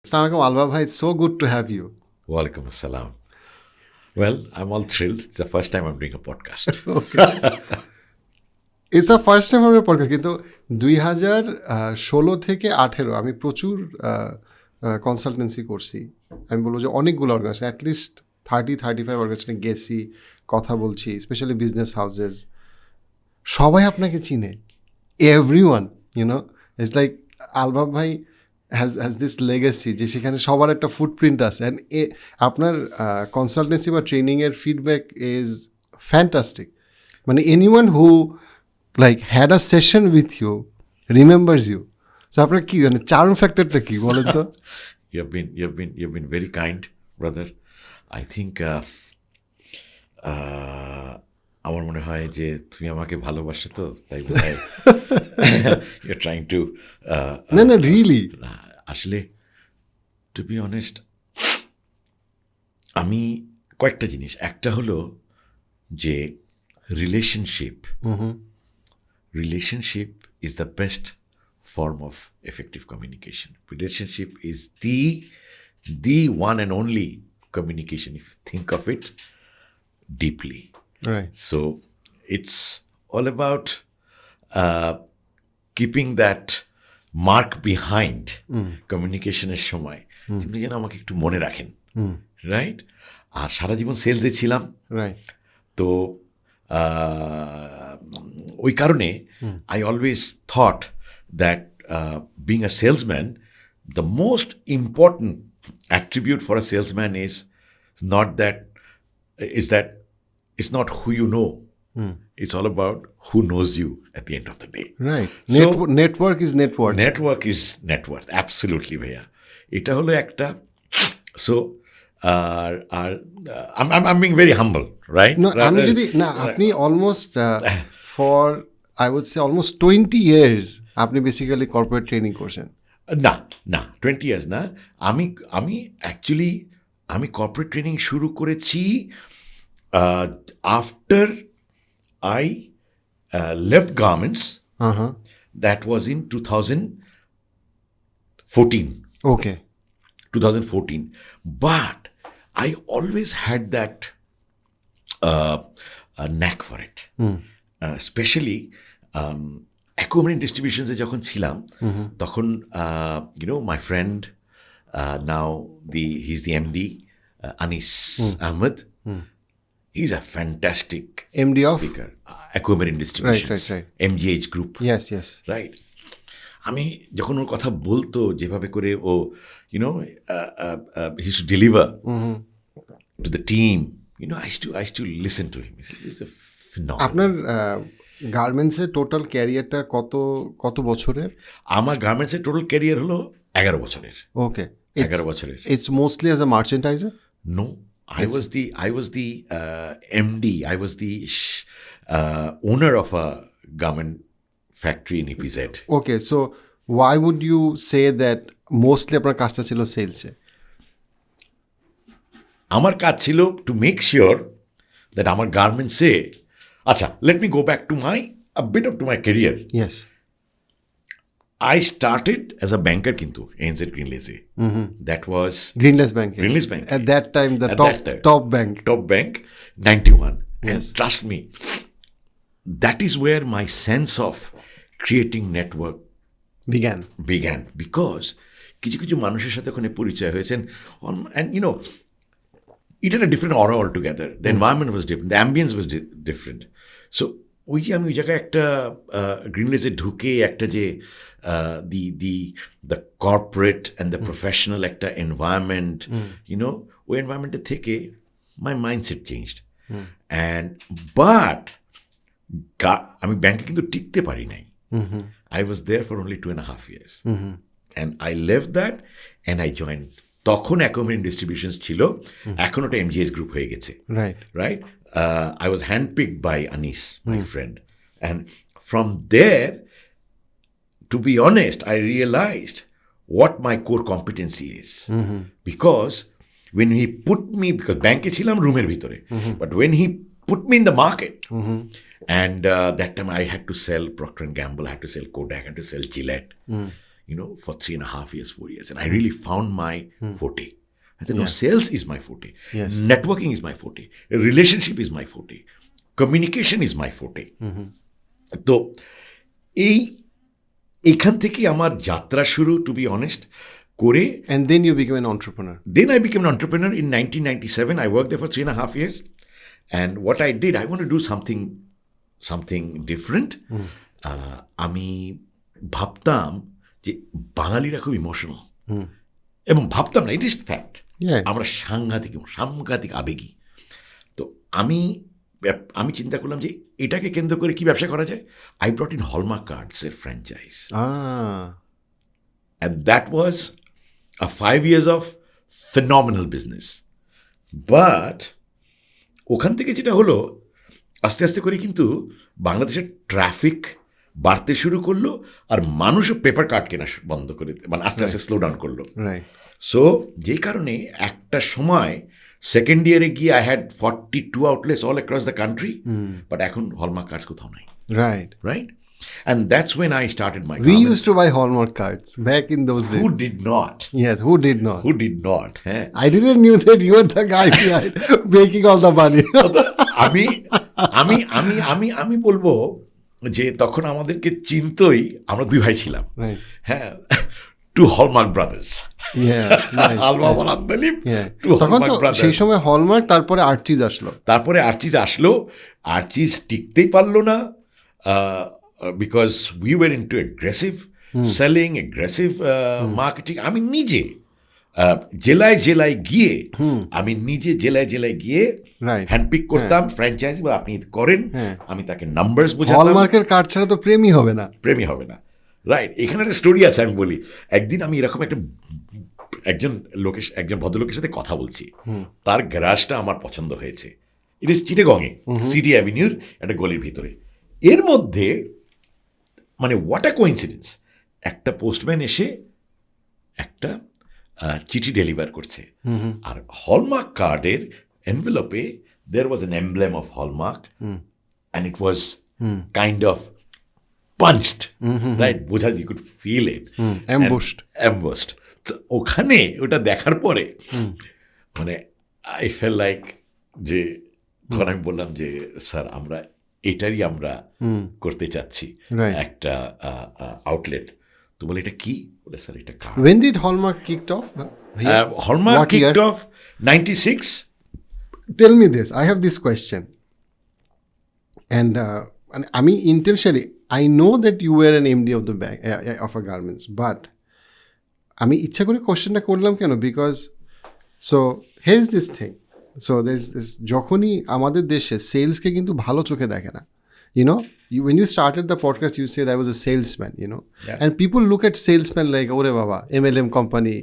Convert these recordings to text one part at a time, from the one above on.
Assalamualaikum Albab bhai, it's so good to have you. Walaikum assalam. Well, I'm all thrilled. It's the first time I'm doing a podcast. It's a first time হবে podcast, কিন্তু 2016 থেকে 18 আমি প্রচুর consultancy করছি। আমি বলবো যে অনেকগুলো অর্গানাইজেশন, অ্যাটলিস্ট 30-35 অর্গানাইজেশনে গেছি, কথা বলছি, স্পেশালি বিজনেস হাউসেস। সবাই আপনাকে চিনে, এভরিওয়ান, ইউনো, ইটস লাইক আলবাব ভাই হ্যাজ দিস লেগেসি যে সেখানে সবার একটা ফুটপ্রিন্ট আছে। অ্যান্ড আপনার কনসালটেন্সি বা ট্রেনিংয়ের ফিডব্যাক ইজ ফ্যান্টাস্টিক। মানে anyone who like had a session with you remembers you. So আপনার কি মানে চার্ম ফ্যাক্টরটা কি বলেন তো? You've been very kind, brother. I think আমার মনে হয় যে তুমি আমাকে ভালোবাসো, তো তাই বোধহয় you're trying to না রিয়েলি আসলে টু বি অনেস্ট, আমি কয়েকটা জিনিস, একটা হলো যে relationship is the best form of effective communication. Relationship is the one and only communication, if you think of it deeply. Right. So it's all about keeping that mark behind কমিউনিকেশনের সময়, আপনি যেন আমাকে একটু মনে রাখেন, রাইট? আর সারা জীবন সেলসে ছিলাম, right. তো ওই কারণে I always thought that being a salesman, the most important attribute for a salesman is that it's not who you know. It's all about who knows you at the end of the day. Right. So, network is network. network is network, absolutely ভাইয়া, এটা হলো একটা। So I'm being very humble, right? No, আমি যদি না, আপনি almost for I would say almost 20 years আপনি basically corporate training করছেন। না 20 years না, আমি অ্যাকচুয়ালি আমি কর্পোরেট ট্রেনিং শুরু করেছি after I left garments, that was in 2014. Okay. 2014. But I always had that knack for it. Especially Aquamarine Distributions-এ যখন ছিলাম, তখন my friend, now he's the MD, Najmus Ahmed. He's a fantastic MD of speaker. Aquamarine Distributions, right. MGH Group. Yes. Right. আমি যখন ওর কথা বলতো, যেভাবে করে ও he used to deliver to the team, I used to listen to him. He's a phenomenal. আপনার গার্মেন্টসের total ক্যারিয়ারটা কত বছরের? আমার গার্মেন্টসের টোটাল ক্যারিয়ার হলো 11 বছরের। ওকে। 11 বছরের। It's mostly as a merchandiser? No, I was the MD. I was the owner of a garment factory in EPZ. Okay, so why would you say that mostly আপনার কাজটা ছিল সেলসে? আমার কাজ ছিল to make sure that আমার গার্মেন্টসে, আচ্ছা, let me go back to a bit of my career. Yes. I started as a banker কিন্তু ANZ Greenlace. That was Grindlays bank. Greenlace Bank. At that time, the At top that time. top bank. Top bank, 91. Yes. And trust me, that is where my sense of creating network began, because কিছু মানুষের সাথে ওখানে পরিচয় হয়েছেন, and it had a different aura altogether. The environment was different, the ambience was different. So ওই যে আমি ওই জায়গায় একটা গ্রিনলেসে ঢুকে একটা যে the corporate and the professional একটা environment, ওই এনভায়রনমেন্টে থেকে my mindset changed. And but আমি ব্যাংকে কিন্তু টিকতে পারি নাই. I was there for only 2.5 years. And I left that and I joined. তখন Aquamarine Distributions ছিল, এখন ওটা MGH Group হয়ে গেছে, right? I was handpicked by Anis, my friend. And from there, to be honest, I realized what my core competency is. Because when he put me, because ব্যাংকে ছিলাম রুমের ভিতরে, but when he put me in the market, and that time I had to sell Procter & Gamble, I had to sell Kodak, I had to sell Gillette. for 3.5 years, 4 years. And I really found my forte. I said, no, sales is my forte. Yes. Networking is my forte. Relationship is my forte. Communication is my forte. তো এইখান থেকে আমার যাত্রা শুরু, two be honest, করে. And then you became an entrepreneur. Then I became an entrepreneur in 1997. I worked there for 3.5 years. And what I did, I want to do something different. আমি ভাবতাম যে বাঙালিরা খুব ইমোশনাল, এবং ভাবতাম না, it is fact, আমরা সাংঘাতিক আবেগী. তো আমি চিন্তা করলাম যে এটাকে কেন্দ্র করে কি ব্যবসা করা যায়. আই ব্রট ইন হলমার্ক কার্ডসের franchise, and that was a 5 years of phenomenal business. But ওখান থেকে যেটা হলো, আস্তে আস্তে করে কিন্তু বাংলাদেশের ট্রাফিক বাড়তে শুরু করলো, আর মানুষও পেপার কার্ড কেনা বন্ধ করে, মানে আস্তে আস্তে স্লো ডাউন করলো. সো যেই কারণে একটা সময় সেকেন্ড ইয়ারে গিয়ে I had 42 outlets all across the country, but এখন হলমার্ক কার্ডস কোথাও নাই. Right. And that's when I started my We used to buy Hallmark cards back in those days. Who did not? Yes, who did not? Who did not? I didn't knew that you were the guy behind making all the money. আমি বলবো যে তখন আমাদেরকে চিনতই, আমরা দুই ভাই ছিলাম. হ্যাঁ, টু হলমার্ক ব্রাদার্স. আলবাব আর আন্দলিব, টু হলমার্ক ব্রাদার্স. সেই সময় হলমার্ক, তারপরে আর্চিজ আসলো. আর্চিজ টিকতেই পারলো না, because we were into aggressive selling, aggressive marketing. আমি নিজে জেলায় গিয়ে হ্যান্ডপিক করতাম ফ্র্যাঞ্চাইজি, বা আপনি করেন, আমি তাকে নাম্বারস বোঝাতাম. হলমার্কের কার্ড ছাড়া তো প্রেমই হবে না. রাইট. এখানে একটা স্টোরি আছে, আমি বলি. একদিন আমি এরকম একজন ভদ্রলোকের সাথে কথা বলছি, তার গ্যারাজটা আমার পছন্দ হয়েছে. ইট ইজ চিটাগংয়ে, সিটি অ্যাভিনিউর একটা গলির ভিতরে. এর মধ্যে মানে হোয়াট আ কোইন্সিডেন্স, একটা পোস্টম্যান এসে একটা চিঠি ডেলিভার করছে, আর হলমার্ক কার্ডের এনভেলপে there was an emblem of Hallmark, and it was kind of punched, right, বোঝা, you could feel it, embossed. ওখানে ওটা দেখার পরে মানে আই ফেল লাইক যে, তখন আমি বললাম যে স্যার, এটারই আমরা করতে চাচ্ছি একটা আউটলেট. তো বলে এটা কি? বলে স্যার এটা card. When did Hallmark kicked off? Hallmark kicked off 96. Tell me this. I have this question. And I mean, intentionally, I know that you were an MD of the bank of a garments, but আমি ইচ্ছা করে কোশ্চেনটা করলাম কেন? Because so here is this thing. So যখনই আমাদের দেশে সেলসকে কিন্তু ভালো চোখে দেখে না. When you started the podcast, you said I was a salesman, and people look at salesman like, ওরে বাবা, MLM কোম্পানি,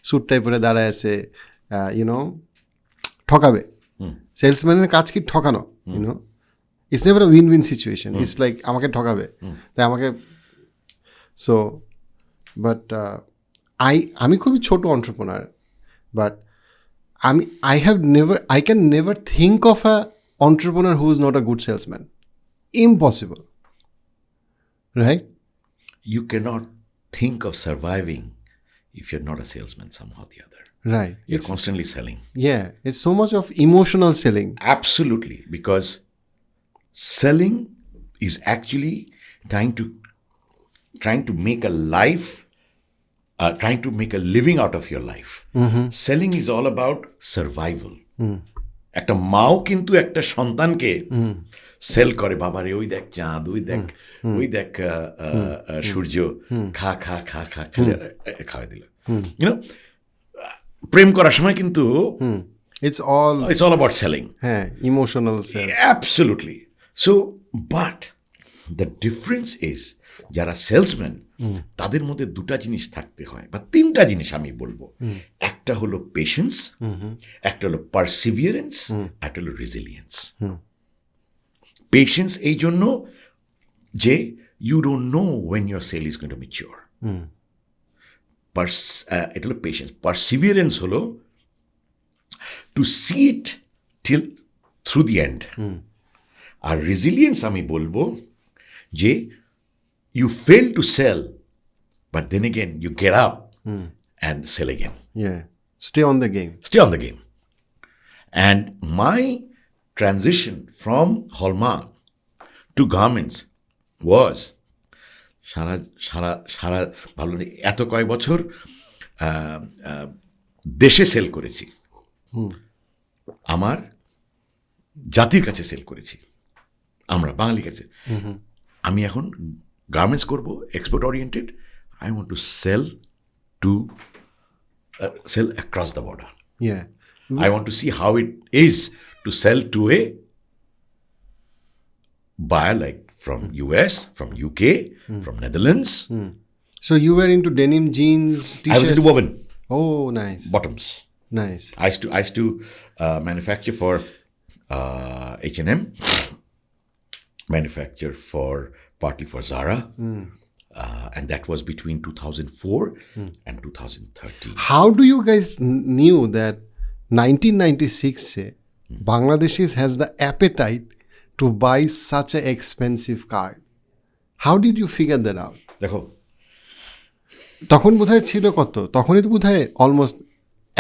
স্যুট টাইপের দাঁড়ায় আছে, ঠকাবে. সেলসম্যানের কাজ কি ঠকানো? It's never a win-win situation. It's like আমাকে ঠকাবে, তাই আমাকে. সো বাট আমি খুবই ছোট entrepreneur, but I can never think of a entrepreneur who is not a good salesman. Impossible. Right? You cannot think of surviving if you're not a salesman somehow or the other. Right. You're constantly selling. Yeah. It's so much of emotional selling. Absolutely. Because selling is actually trying to make a life, trying to make a living out of your life. Selling is all about survival. একটা মাও কিন্তু একটা সন্তানকে sell করে, বাবারে ওই দেখ চাঁদ, ওই দেখ সূর্য, খা খা খা খা খাওয়াই দিল. প্রেম করার সময় কিন্তু it's all about selling. Emotional sales. Absolutely. So but the difference is, যারা সেলসম্যান তাদের মধ্যে দুটা জিনিস থাকতে হয়, বা তিনটা জিনিস আমি বলবো. একটা হলো পেশেন্স, একটা হলো পারসিভিয়ারেন্স, একটা হলো রেজিলিয়েন্স. পেশেন্স এই জন্য যে you don't know when your cell is going to mature. এটা হলো পেশেন্স. পারসিভিয়ারেন্স হলো to see it till through the end. আর রেজিলিয়েন্স আমি বলবো যে you fail to sell, But then again, you get up and sell again. Yeah. Stay on the game. Stay on the game. And my transition from hallmark to garments was সারা ভালো এত কয়েক বছর দেশে sell করেছি, আমার জাতির কাছে sell করেছি, আমরা বাঙালির কাছে। আমি এখন গার্মেন্টস করব, export oriented. I want to sell across the border. Yeah. I want to see how it is to sell to a buyer like from US, from UK, from Netherlands. So you were into denim jeans, t-shirts? I was into woven Oh, nice. bottoms. Nice. I used to manufacture for H&M, manufacture partly for Zara, and that was between 2004 and 2013. How do you guys knew that 1996 se Bangladeshis has the appetite to buy such an expensive card? How did you figure that out? দেখো, তখন বোধহয় ছিল কত? তখনই তো বোধহয় almost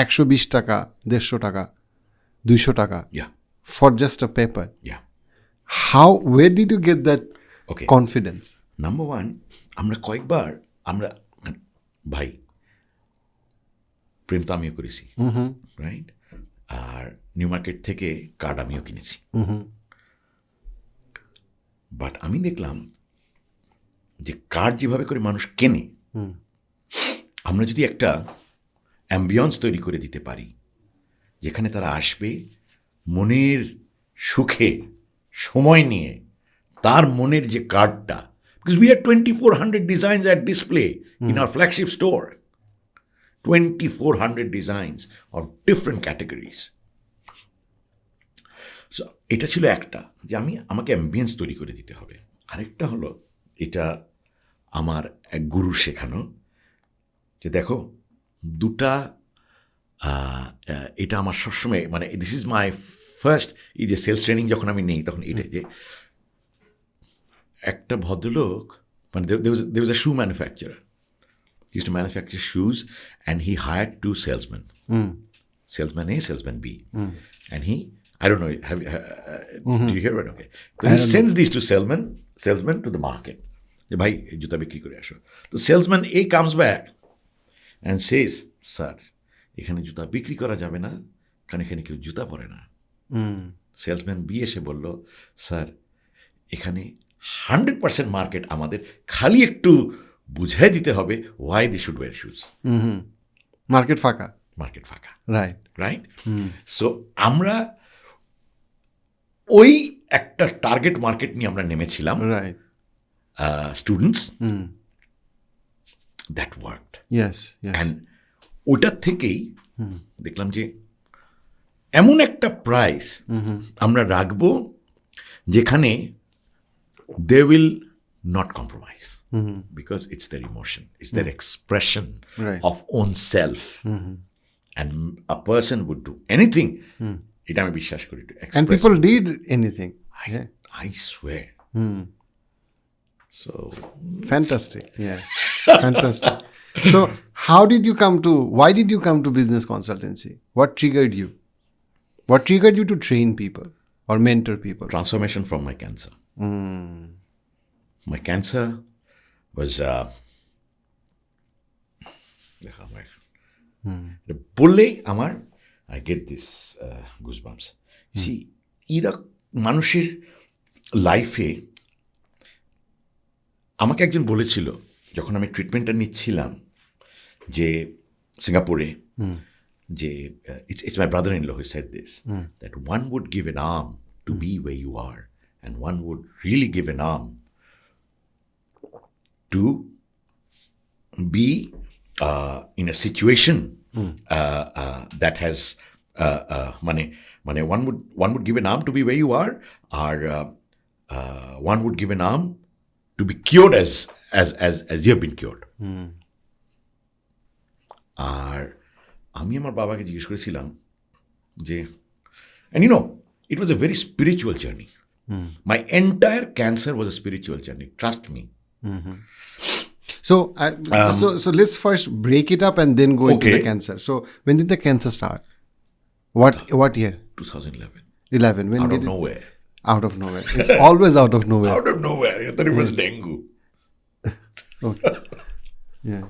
120 টাকা, 150 টাকা, 200 টাকা yeah, for just a paper. yeah. Where did you get that Okay. confidence? Number one, আমরা কয়েকবার ভাই প্রেম তো আমিও করেছি, রাইট? আর নিউ মার্কেট থেকে কার্ড আমিও কিনেছি। বাট আমি দেখলাম যে কার্ড যেভাবে করে মানুষ কেনে, আমরা যদি একটা অ্যাম্বিয়ন্স তৈরি করে দিতে পারি যেখানে তারা আসবে মনের সুখে সময় নিয়ে, তার মনের যে কার্ডটা, because we had 2400 designs at display in our flagship store. 2400 designs of different categories. So এটা ছিল একটা, যে আমাকে অ্যাম্বিয়েন্স তৈরি করে দিতে হবে। আরেকটা হলো, এটা আমার এক গুরু শেখানো, যে দেখো এটা আমার সবসময় মানে দিস ইজ মাই ফার্স্ট, এই যে সেলস ট্রেনিং যখন আমি নেই তখন এটা, যে একটা ভদ্রলোক, মানে there was a shoe manufacturer. He used to manufacture shoes, and he hired two salesmen, salesman A, salesman B, and I don't know, do you hear it? Okay, so he sends these two salesmen to the market. যে ভাই জুতা বিক্রি করে আসো। তো salesman A comes back and says, sir এখানে জুতা বিক্রি করা যাবে না, কারণ এখানে কেউ জুতা পরে না। সেলসম্যান B এসে বলল, স্যার এখানে 100% মার্কেট আমাদের, খালি একটু বুঝাই দিতে হবে why they should wear shoes. Market ফাঁকা। রাইট। সো আমরা ওই একটা টার্গেট মার্কেট নিয়ে আমরা নেমেছিলাম, right, students, that worked. Yes, and ওটার থেকেই দেখলাম যে এমন একটা প্রাইস আমরা রাখবো যেখানে they will not compromise, because it's their emotion, it's their expression of own self, and a person would do anything, এটা আমি বিশ্বাস করি, to express, and people did anything. I swear. So fantastic. Fantastic. So why did you come to business consultancy? What triggered you to train people or mentor people? Transformation from my cancer. My cancer was বললেই আমার I get this goosebumps. See, এরা মানুষের লাইফে, আমাকে একজন বলেছিল যখন আমি ট্রিটমেন্টটা নিচ্ছিলাম, যে সিঙ্গাপুরে, যে it's my brother-in-law who said this, that one would give an arm to be where you are, and one would really give an arm to be in a situation that has one would give an arm to be where you are, or one would give an arm to be cured as you have been cured. আর আমি আমার বাবাকে জিজ্ঞেস করেছিলাম যে, and it was a very spiritual journey. My entire cancer was a spiritual journey, trust me. So, so let's first break it up and then go into Okay. the cancer. So, when did the cancer start? What year? 2011. 11. When Out did of it? nowhere. Out of nowhere. It's always out of nowhere. Out of nowhere. I thought it was dengue. Okay. Yeah.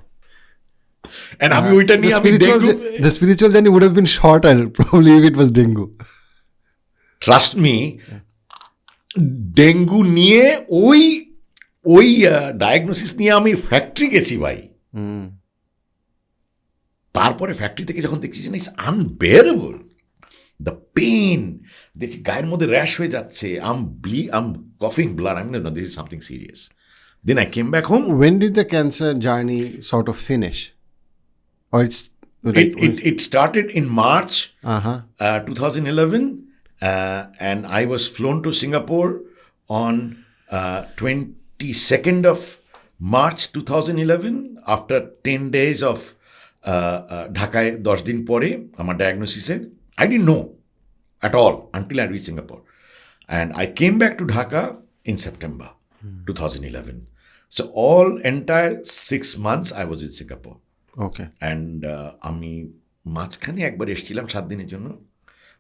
And আমি ওইটা নিয়ে আমি dengue. The spiritual journey would have been shorter probably if it was dengue. Trust me, dengue নিয়ে ওই diagnosis নিয়ে আমি factory গেছি ভাই। তারপরে ফ্যাক্টরি থেকে যখন দেখছি যে ইটস আনবেয়ারেবল, দ্য পেইন, দেখছি গায়ের মধ্যে র্যাশ হয়ে যাচ্ছে, আম কফিং blood, I mean this is something serious. Then I came back home. When did the cancer journey sort of finish? Or it's like It started in March uh-huh. 2011, and I was flown to Singapore on 22nd of March 2011 after 10 days of ঢাকায় 10 দিন পরে আমার ডায়াগনোসিসের। I didn't know at all until I reached Singapore, and I came back to Dhaka in September 2011. So all entire 6 months I was in Singapore. Okay. And আমি মাঝখানে একবার এসেছিলাম 7 দিনের জন্য।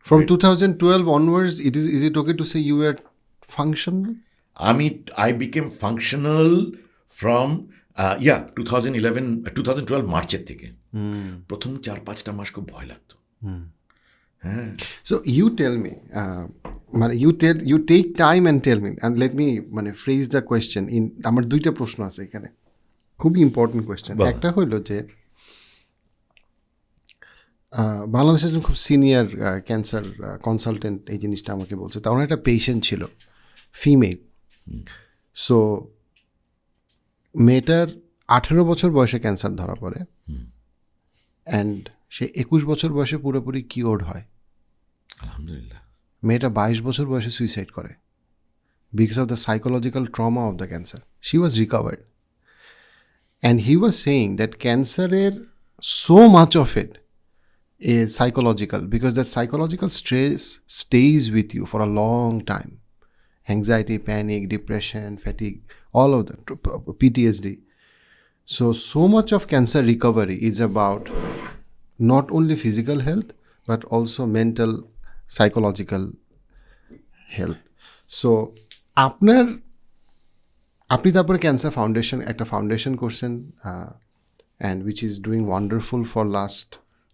From 2012 onwards, is it okay to say you were functional? I became functional from 2012 মার্চের থেকে। প্রথম 4-5টা মাস খুব ভয় লাগতো। হ্যাঁ। So you tell me, you take time and tell me, and let me phrase the question in আমার দুইটা প্রশ্ন আছে এখানে, খুবই ইম্পর্টেন্ট কোয়েশ্চেন। একটা হইলো যে বাংলাদেশের একজন খুব সিনিয়র ক্যান্সার কনসালটেন্ট এই জিনিসটা আমাকে বলছে। তার একটা পেশেন্ট ছিল, ফিমেল। সো মেয়েটার 18 বছর বয়সে ক্যান্সার ধরা পড়ে, অ্যান্ড সে 21 বছর বয়সে পুরোপুরি কিওর্ড হয়। আলহামদুলিল্লাহ। মেয়েটা 22 বছর বয়সে সুইসাইড করে because of the psychological trauma of the cancer. She was recovered, and he was saying that ক্যান্সারের so much of it is psychological, because that psychological stress stays with you for a long time. Anxiety, panic, depression, fatigue, all of that, PTSD. So much of cancer recovery is about not only physical health but also mental, psychological health. So আপনি তারপরে cancer foundation একটা foundation করছেন, and which is doing wonderful for last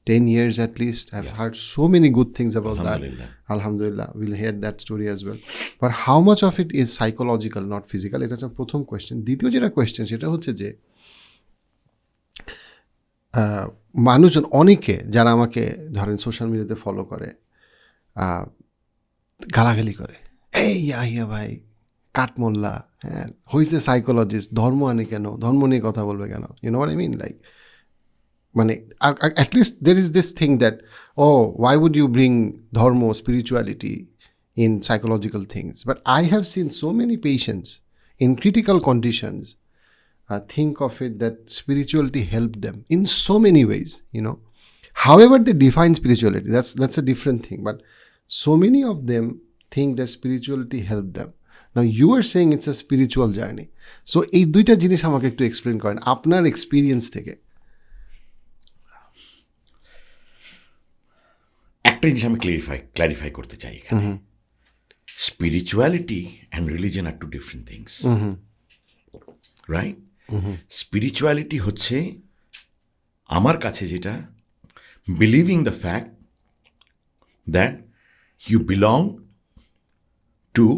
10 years at least. I've heard so many good things about that. Alhamdulillah. We'll hear that story as well. But how much of it is psychological, not physical? এটা হচ্ছে প্রথম question. দ্বিতীয় যেটা question সেটা হচ্ছে যে মানুষজন অনেকে যারা আমাকে ধরেন সোশ্যাল মিডিয়াতে ফলো করে, গালাগালি করে, এই ইয়াহিয়া ভাই কাঠমোল্লা, হ্যাঁ হইছে সাইকোলজিস্ট, ধর্ম আনে কেন, ধর্ম নিয়ে কথা বলবে কেন, you know what I mean? Like at least there is this thing that, oh, why would you bring dharma, spirituality in psychological things? But I have seen so many patients in critical conditions think of it that spirituality helped them in so many ways, you know. However they define spirituality, that's a different thing, but so many of them think that spirituality helped them. Now you are saying it's a spiritual journey, so এই দুইটা জিনিস আমাকে একটু explain করেন আপনার experience থেকে। একটা জিনিস আমি ক্লারিফাই করতে চাই এখানে। Spirituality and religion are two different things, right? Spirituality হচ্ছে আমার কাছে যেটা believing the fact that you belong to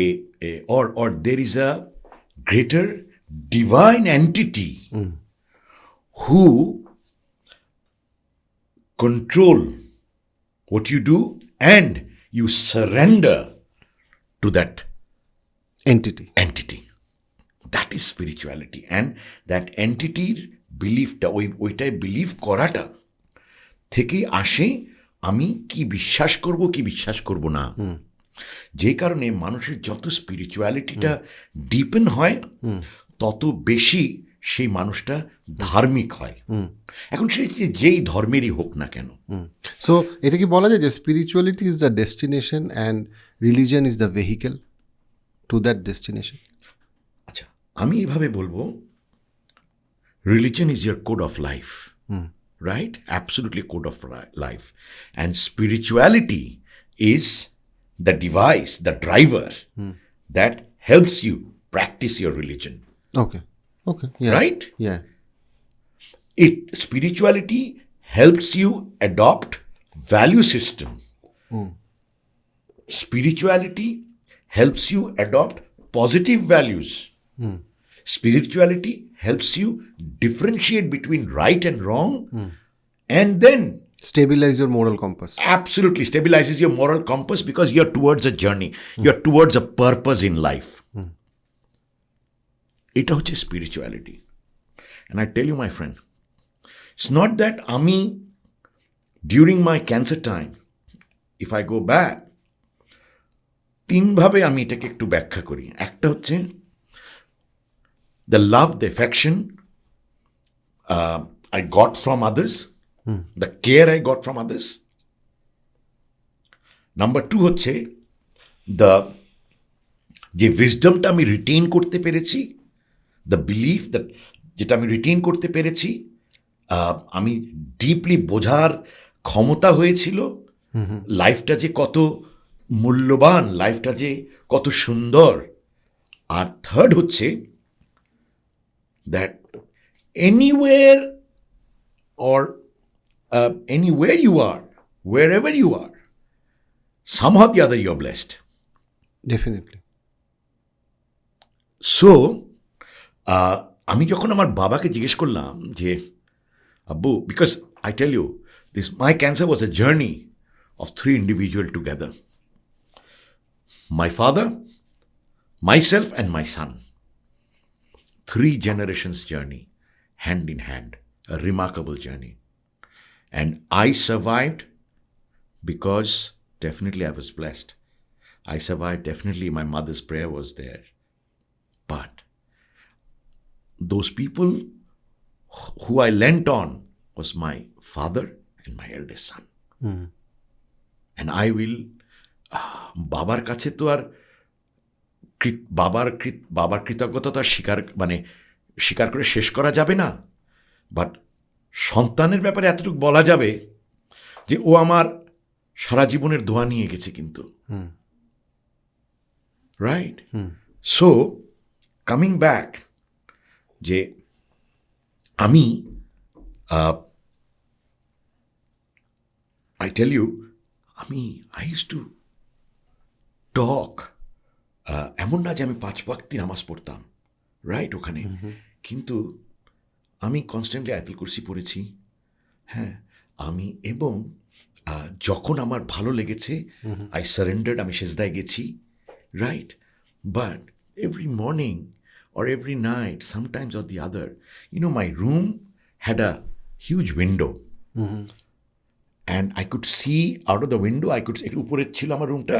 a or there is a greater divine entity who control what you do, and you surrender to that entity. That is spirituality, and that entityর বিলিফটা ওইটাই believe করাটা থেকে আসে আমি কি বিশ্বাস করব কি বিশ্বাস করব না। যে কারণে মানুষের যত স্পিরিচুয়ালিটিটা ডিপেন হয় তত বেশি সেই মানুষটা ধার্মিক হয়। এখন সে যেই ধর্মেরই হোক না কেন। সো এটা কি বলা যায় যে spirituality is the destination and religion is the vehicle? to that destination? আচ্ছা, আমি এভাবে বলবো, religion is your code of life, right? Absolutely code of life. And spirituality is the device, the driver that helps you practice your religion, Okay. Yeah. right? Yeah. Spirituality helps you adopt value system. Spirituality helps you adopt positive values. Spirituality helps you differentiate between right and wrong, and then Stabilize your moral compass. absolutely stabilizes your moral compass, because you're towards a journey, you're towards a purpose in life. এটা হচ্ছে spirituality. And I tell you, my friend, it's not that আমি during my cancer time, if I go back, তিনভাবে আমি এটাকে একটু ব্যাখ্যা করি। একটা হচ্ছে the love, the affection I got from others, the care I got from others. Number 2 হচ্ছে যে wisdomটা আমি রিটেইন করতে পেরেছি, the belief that যেটা আমি রিটেইন করতে পেরেছি, আমি ডিপলি বোঝার ক্ষমতা হয়েছিল লাইফটা যে কত মূল্যবান, লাইফটা যে কত সুন্দর। আর থার্ড হচ্ছে that anywhere or anywhere you are, wherever you are, somehow or the other you're blessed. Definitely. So আমি যখন আমার বাবাকে জিজ্ঞেস করলাম যে আব্বু, because I tell you, my cancer was a journey of 3 individuals together. My father, myself and my son. 3 generations journey, hand in hand, a remarkable journey. And I survived because definitely I was blessed. I survived, definitely my mother's prayer was there. But those people who I lent on was my father and my eldest son. And I will, বাবার কাছে তো আর বাবার কৃতজ্ঞতা তো আর স্বীকার করে শেষ করা যাবে না, বাট সন্তানের ব্যাপারে এতটুকু বলা যাবে যে ও আমার সারা জীবনের দোয়া নিয়ে গেছে কিন্তু, রাইট? সো কামিং ব্যাক, যে আমি I tell you, I used to talk, এমন না যে আমি 5 ওয়াক্তি নামাজ পড়তাম, রাইট? ওখানে কিন্তু আমি কনস্ট্যান্টলি আয়াতুল কুরসি পড়েছি, হ্যাঁ। আমি এবং যখন আমার ভালো লেগেছে আই সারেন্ডার্ড, আমি সেজদায় গেছি, right? But every morning or every night, sometimes or the other, my room had a huge window. And I could see out of the window, উপরে ছিল আমার রুমটা,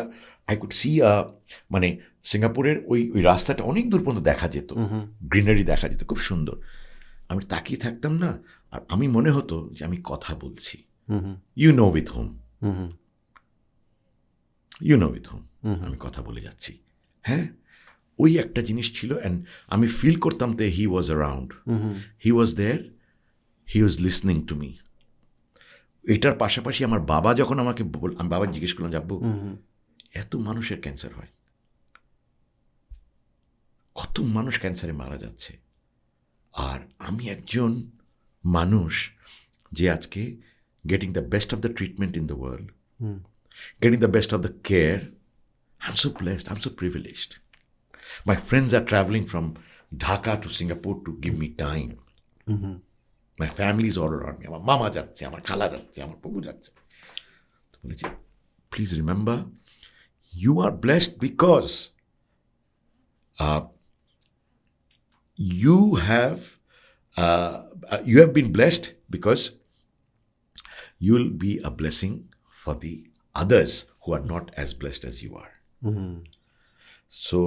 I could see মানে সিঙ্গাপুরের ওই রাস্তাটা অনেক দূর পর্যন্ত দেখা যেত, গ্রিনারি দেখা যেত, খুব সুন্দর। আমি তাকিয়ে থাকতাম না, আর আমি মনে হতো যে আমি কথা বলছি, you know with whom, আমি কথা বলে যাচ্ছি, হ্যাঁ। ওই একটা জিনিস ছিল, অ্যান্ড আমি ফিল করতাম যে he was around, he was there, he was listening to me. এটার পাশাপাশি আমার বাবা যখন আমাকে আমি বাবা জিজ্ঞেস করলাম, আব্বু এত মানুষের ক্যান্সার হয়, কত মানুষ ক্যান্সারে মারা যাচ্ছে, আর আমি একজন মানুষ যে আজকে getting the best of the treatment in the world, getting the best of the care, I am so blessed, I am so privileged. My friends are traveling from Dhaka to Singapore to give me time. My family is all around me. আমার মামা যাচ্ছে, আমার খালা যাচ্ছে, আমার বাবু যাচ্ছে। তো বলেছি, please remember, you are blessed because you have been blessed because you will be a blessing for the others who are not as blessed as you are. So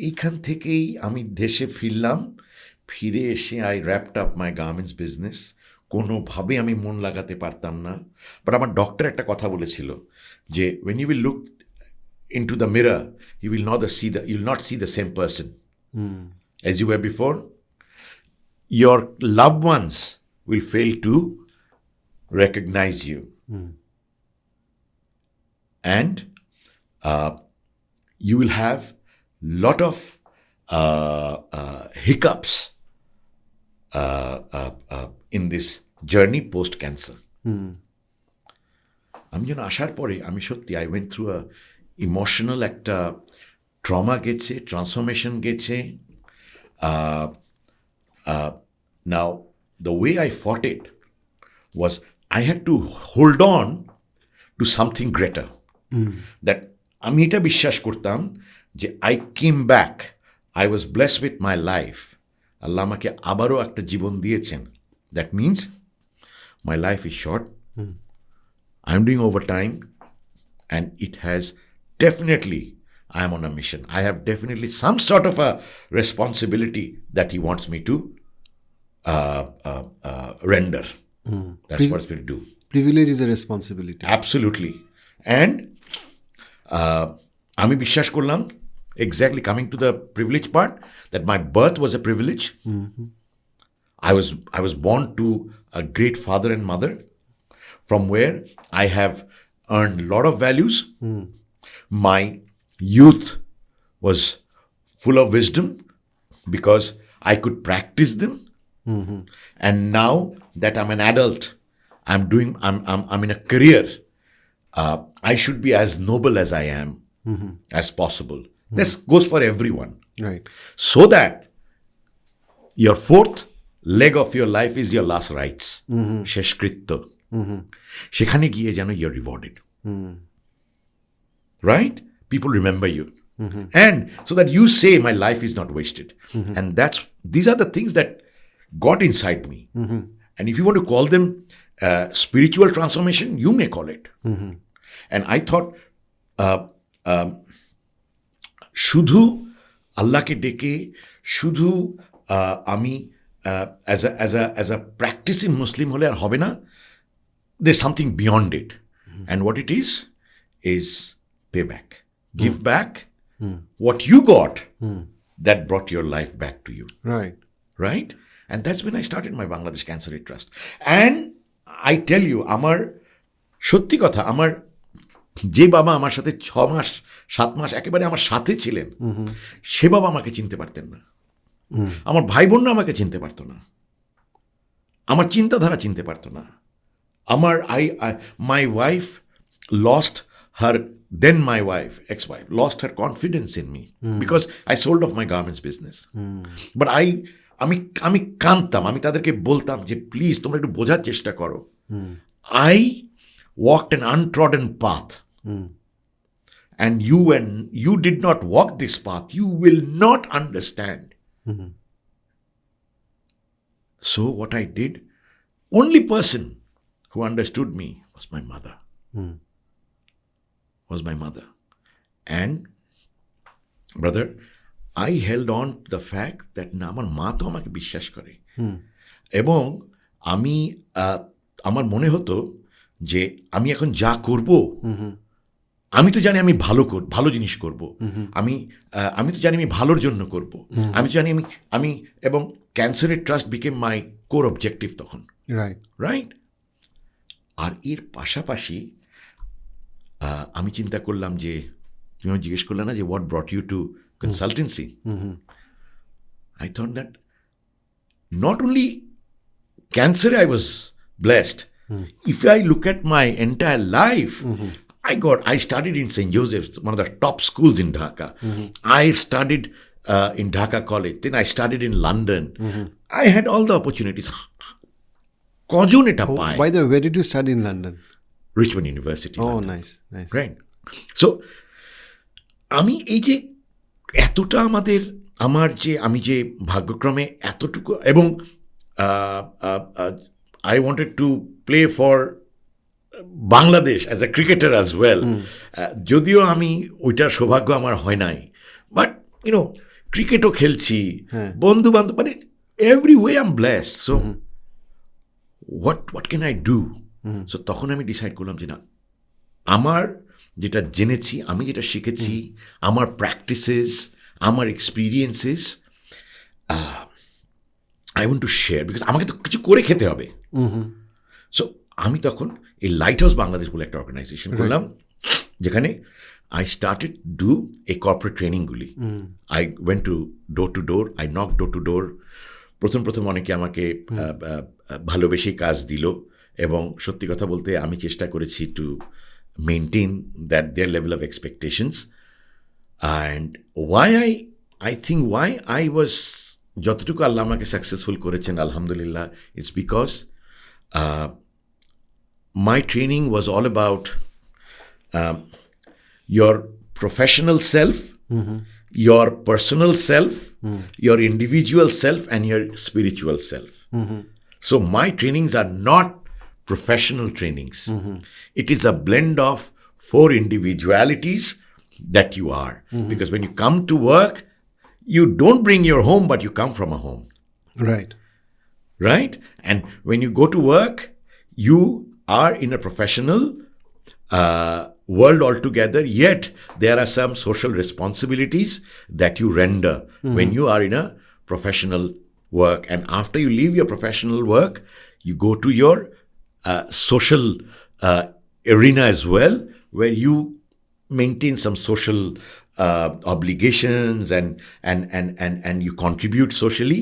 এইখান থেকেই আমি দেশে ফিরলাম, ফিরে এসে I wrapped up my garments business. কোনোভাবে আমি মন লাগাতে পারতাম না, বাট আমার ডক্টর একটা কথা বলেছিল যে when you will look into the mirror, you'll not see the same person as you were before. Your loved ones will fail to recognize you. And you will have lot of hiccups in this journey post cancer. আমি যেন আসার পরে আমি সত্যি I went through a emotional একটা trauma গেছে, transformation গেছে. Now the way I fought it was I had to hold on to something greater. That আমি এটা বিশ্বাস করতাম যে I came back, I was blessed with my life. আল্লাহ আমাকে আবারও একটা জীবন দিয়েছেন. That means my life is short. I'm doing overtime, and it has definitely, I am on a mission. I have definitely some sort of a responsibility that he wants me to render. That's what it's going to do. Privilege is a responsibility. Absolutely. And আমি বিশ্বাস করলাম, exactly coming to the privilege part, that my birth was a privilege. I was born to a great father and mother, from where I have earned a lot of values. My youth was full of wisdom because I could practice them. And now that I'm an adult, I'm in a career, I should be as noble as I am as possible. This goes for everyone. Right. So that your fourth leg of your life is your last rites. Sheshkritto. সেখানে গিয়ে যেন you're rewarded. Right? People remember you. And so that you say my life is not wasted. And these are the things that got inside me. And if you want to call them spiritual transformation, you may call it. And I thought শুধু আল্লাহকে ডেকে শুধু আমি as a practicing Muslim হলে আর হবে না. There's something beyond it. And what it is payback. Give back what you got that brought your life back to you. Right? And that's when I started my Bangladesh Cancer Aid Trust. And I tell you, আমার সত্যি কথা, আমার যে বাবা আমার সাথে 6 মাস 7 মাস একেবারে আমার সাথে ছিলেন, সে বাবা আমাকে চিনতে পারতেন না। আমার ভাই বোনরা আমাকে চিনতে পারতো না, আমার চিন্তাধারা চিনতে পারতো না। My wife lost her, then my ex-wife, lost her confidence in me because I sold off my garments business. But আমি কাঁদতাম, আমি তাদেরকে বলতাম যে প্লিজ তোমরা একটু বোঝার চেষ্টা করো। I walked an untrodden path. And you did not walk this path, you will not understand. So what I did, only person who understood me was my mother. And brother, I held on to the fact that না আমার মা তো আমাকে বিশ্বাস করে, এবং আমি আমার মনে হতো যে আমি এখন যা করব, আমি তো জানি আমি ভালো জিনিস করব, আমি তো জানি আমি ভালোর জন্য করব, আমি তো জানি আমি এবং ক্যান্সার ট্রাস্ট বিকেম মাই কোর অবজেক্টিভ তখন। রাইট। আর এর পাশাপাশি আমি চিন্তা করলাম যে তুমি আমাকে জিজ্ঞেস করলে না যে what brought you to consultancy. I thought that not only cancer I was blessed. If I look at my entire life, I studied in St. Joseph's, one of the top schools in Dhaka. I studied in Dhaka College. Then I studied in London. I had all the opportunities. Kojun eta paye. By the way, where did you study in London? Richmond University. Oh, London. nice. Right. So, আমি এই যে এতটা আমি যে ভাগ্যক্রমে এতটুকু, এবং I wanted to play for Bangladesh as a cricketer as well. যদিও আমি ওইটার সৌভাগ্য আমার হয় নাই, বাট ক্রিকেটও খেলছি, বন্ধু বান্ধব, মানে every way I'm blessed. So what can I do? So তখন আমি ডিসাইড করলাম যে না, আমার যেটা জেনেছি, আমি যেটা শিখেছি, আমার প্র্যাকটিসেস, আমার experiences, I want to share, because আমাকে তো কিছু করে খেতে হবে। সো আমি তখন এই লাইট হাউস বাংলাদেশ বলে একটা অর্গানাইজেশন করলাম, যেখানে আই স্টার্টেড ডু এই কর্পোরেট ট্রেনিংগুলি। I went to door, I knock door. প্রথম অনেকে আমাকে ভালোবেসেই কাজ দিল, এবং সত্যি কথা বলতে আমি চেষ্টা করেছি to maintain that their level of expectations. And I think why I was, যতটুকু আল্লাহ আমাকে সাকসেসফুল করেছেন আলহামদুলিল্লাহ, it's because my training was all about your professional self, your personal self, your individual self, and your spiritual self. So my trainings are not professional trainings. It is a blend of 4 individualities that you are. Because when you come to work, you don't bring your home, but you come from a home. Right? And when you go to work, you are in a professional world altogether, yet there are some social responsibilities that you render when you are in a professional work. And after you leave your professional work, you go to your social arena as well, where you maintain some social obligations and you contribute socially.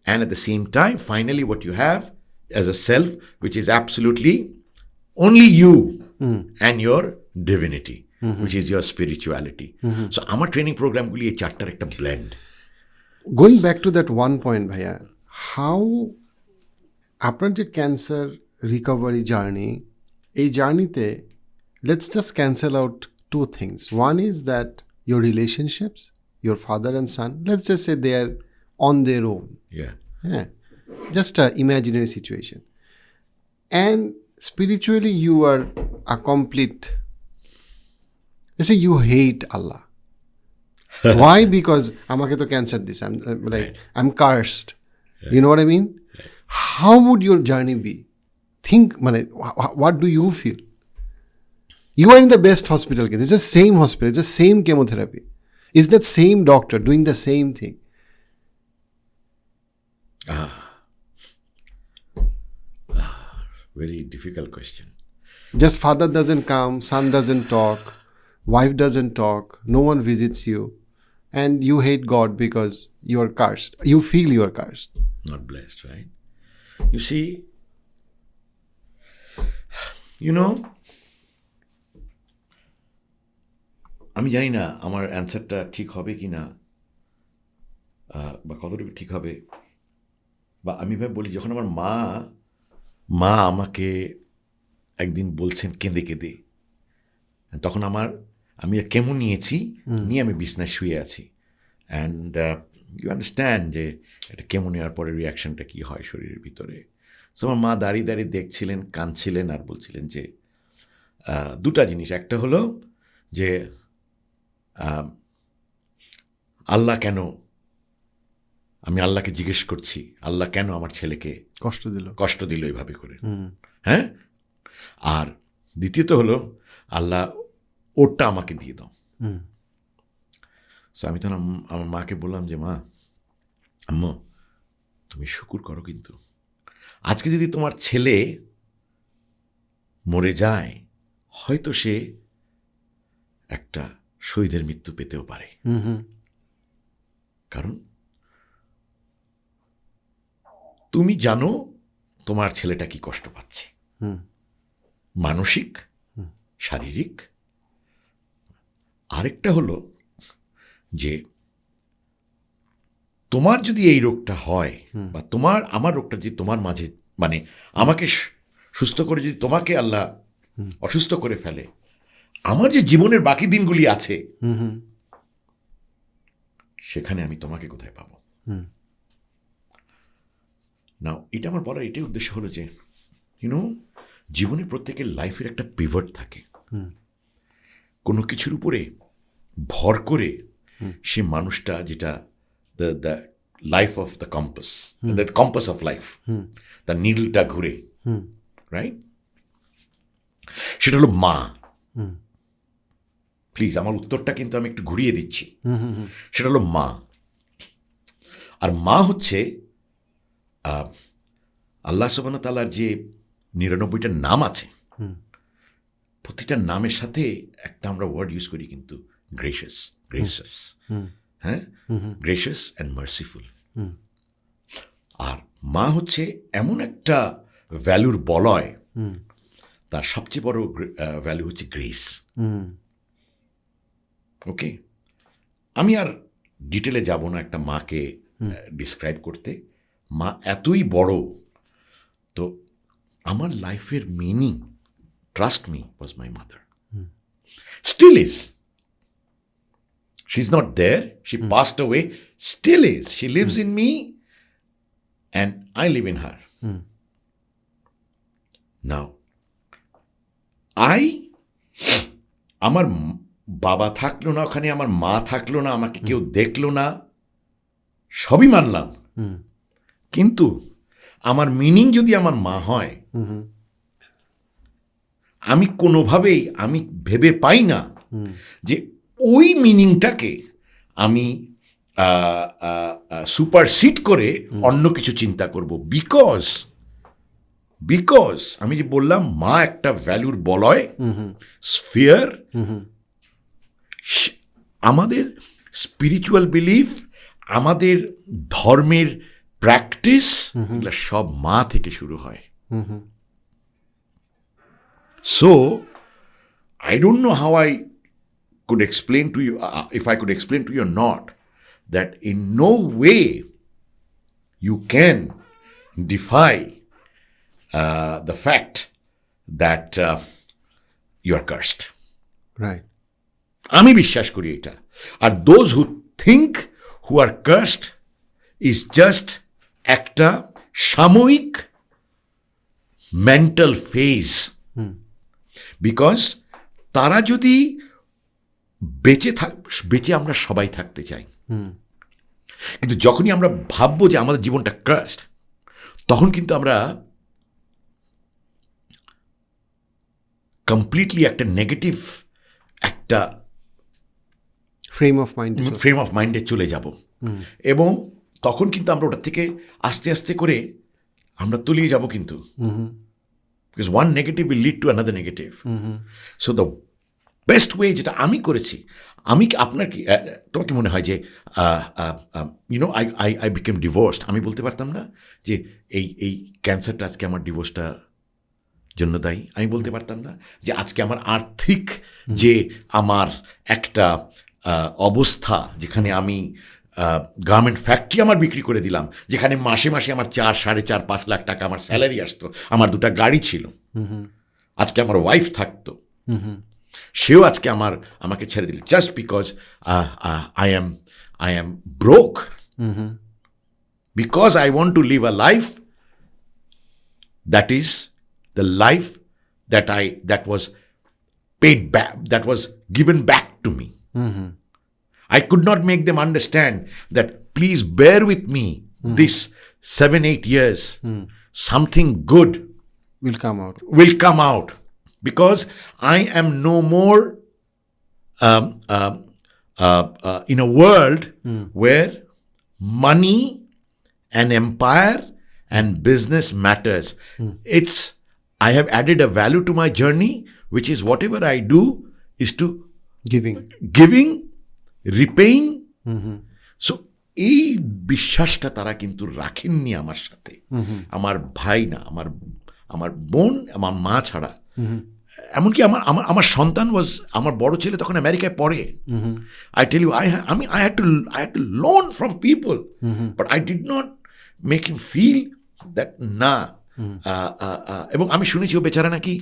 And at the same time, finally, what you have as a self, which is absolutely only you and your divinity, which is your spirituality. So our training program guli ei chartar ekta blend. Going back to that one point, bhaiya, how আপনার যে cancer recovery journey, এই জার্নিতে let's just cancel out 2 things. One is that your relationships, your father and son, let's just say they are on their own. Yeah. Just an imaginary situation. And spiritually you are a complete, let's say you hate Allah. Why? Because amake to cancer this, I'm cursed. You know what I mean? How would your journey be? Think, what do you feel? You are in the best hospital. It's the same hospital, it's the same chemotherapy. It's that same doctor doing the same thing. Very difficult question. Just father doesn't come, son doesn't talk, wife doesn't talk, no one visits you, and you hate God because you're cursed. You feel you're cursed. Not blessed, right? You see, you know, আমি জানি না আমার অ্যান্সারটা ঠিক হবে কি না, বা কতটুকু ঠিক হবে, বা আমি ভাই বলি, যখন আমার মা আমাকে একদিন বলছেন কেঁদে কেঁদে, তখন আমি কেমন নিয়েছি, নিয়ে আমি বিছনায় শুয়ে আছি। অ্যান্ড ইউ আন্ডারস্ট্যান্ড যে এটা কেমন নেওয়ার পরে রিয়াকশনটা কী হয় শরীরের ভিতরে। সো আমার মা দাঁড়িয়ে দাঁড়িয়ে দেখছিলেন, কাঁদছিলেন, আর বলছিলেন যে 2টা জিনিস। একটা হলো যে আল্লাহ কেন, আমি আল্লাহকে জিজ্ঞেস করছি আল্লাহ কেন আমার ছেলেকে কষ্ট দিল এইভাবে করে, হ্যাঁ। আর দ্বিতীয়ত হলো আল্লাহ ওরটা আমাকে দিয়ে দাও। সো আমি তখন আমার মাকে বললাম যে মা, আম্মু তুমি শুকুর করো, কিন্তু আজকে যদি তোমার ছেলে মরে যায়, হয়তো সে একটা শহীদের মৃত্যু পেতেও পারে, কারণ তুমি জানো তোমার ছেলেটা কি কষ্ট পাচ্ছে, মানসিক, শারীরিক। আরেকটা হলো যে তোমার যদি এই রোগটা হয়, বা আমার রোগটা যদি তোমার মাঝে, আমাকে সুস্থ করে যদি তোমাকে আল্লাহ অসুস্থ করে ফেলে, আমার যে জীবনের বাকি দিনগুলি আছে সেখানে আমি তোমাকে কোথায় পাবো? না, এটা আমার বলার এটাই উদ্দেশ্য হলো যে জীবনে প্রত্যেকের লাইফের একটা পিভট থাকে, কোনো কিছুর উপরে ভর করে সে মানুষটা, যেটা the life of the compass, the compass of life, তার নিডলটা ঘুরে, রাইট? সেটা হলো মা। প্লিজ আমার উত্তরটা কিন্তু আমি একটু ঘুরিয়ে দিচ্ছি, সেটা হলো মা। আর মা হচ্ছে আল্লাহ সুবহানাহু ওয়া তাআলার যে ৯৯টা নাম আছে, প্রতিটা নামের সাথে একটা আমরা ওয়ার্ড ইউজ করি কিন্তু, গ্রেসিয়াস, হ্যাঁ, গ্রেসিয়াস অ্যান্ড মার্সিফুল। আর মা হচ্ছে এমন একটা ভ্যালুর বলয়, তার সবচেয়ে বড় ভ্যালু হচ্ছে গ্রেস। ওকে, আমি আর ডিটেলে যাব না একটা মাকে ডিসক্রাইব করতে, মা এতই বড়। তো আমার লাইফের meaning, trust me, was my mother, still is. She is not there, she passed away, still is, she lives in me and I live in her. Now আমার বাবা থাকলো না ওখানে, আমার মা থাকলো না, আমাকে কেউ দেখলো না, সবই মানলাম, কিন্তু আমার মিনিং যদি আমার মা হয়, আমি কোনোভাবেই আমি ভেবে পাই না যে ওই মিনিংটাকে আমি সুপারসিড করে অন্য কিছু চিন্তা করব। বিকজ আমি যে বললাম মা একটা ভ্যালুর বলয়, স্ফিয়ার। আমাদের স্পিরিচুয়াল বিলিফ, আমাদের ধর্মের প্র্যাকটিস, এগুলো সব মা থেকে শুরু হয়। So I don't know how I could explain to you, if I could explain to you or not, that in no way you can defy the fact that you are cursed. Right. আমি বিশ্বাস করি এটা। আর those who think who are cursed is just একটা সাময়িক mental phase. Because তারা যদি বেঁচে আমরা সবাই থাকতে চাই, কিন্তু যখনই আমরা ভাববো যে আমাদের জীবনটা কার্সড, তখন কিন্তু আমরা কমপ্লিটলি একটা নেগেটিভ একটা ফ্রেম অফ মাইন্ডে চলে যাব, এবং তখন কিন্তু আমরা ওটা থেকে আস্তে আস্তে করে আমরা তলিয়ে যাব কিন্তু, because one negative will lead to another negative. So the best way, যেটা আমি করেছি, আমি আপনার কি তোমার কি মনে হয় যে I became divorced, আমি বলতে পারতাম না যে এই ক্যান্সারটা আজকে আমার ডিভোর্সটা জন্য দায়ী? আমি বলতে পারতাম না যে আজকে আমার আর্থিক যে আমার একটা অবস্থা, যেখানে আমি গার্মেন্ট ফ্যাক্টরি আমার বিক্রি করে দিলাম, যেখানে মাসে মাসে আমার 4-4.5 লাখ টাকা আমার স্যালারি আসতো, আমার 2টা গাড়ি ছিল, আজকে আমার ওয়াইফ থাকতো, সেও আজকে আমাকে ছেড়ে দিল, just because I am broke, because I want to live a life that is the life that was paid back, that was given back to me. I could not make them understand that please bear with me this 7-8 years, something good will come out, because I am no more in a world where money and empire and business matters. I have added a value to my journey, which is whatever I do is to giving, repaying. So এই বিশ্বাসটা তারা কিন্তু রাখেননি আমার সাথে, আমার ভাই না, আমার বোন, আমার মা ছাড়া। এমনকি আমার সন্তান আমার বড় ছেলে তখন আমেরিকায় পড়ে। I tell you, I had to loan from people, but I did not make him feel that না। এবং আমি শুনেছি ও বেচারা নাকি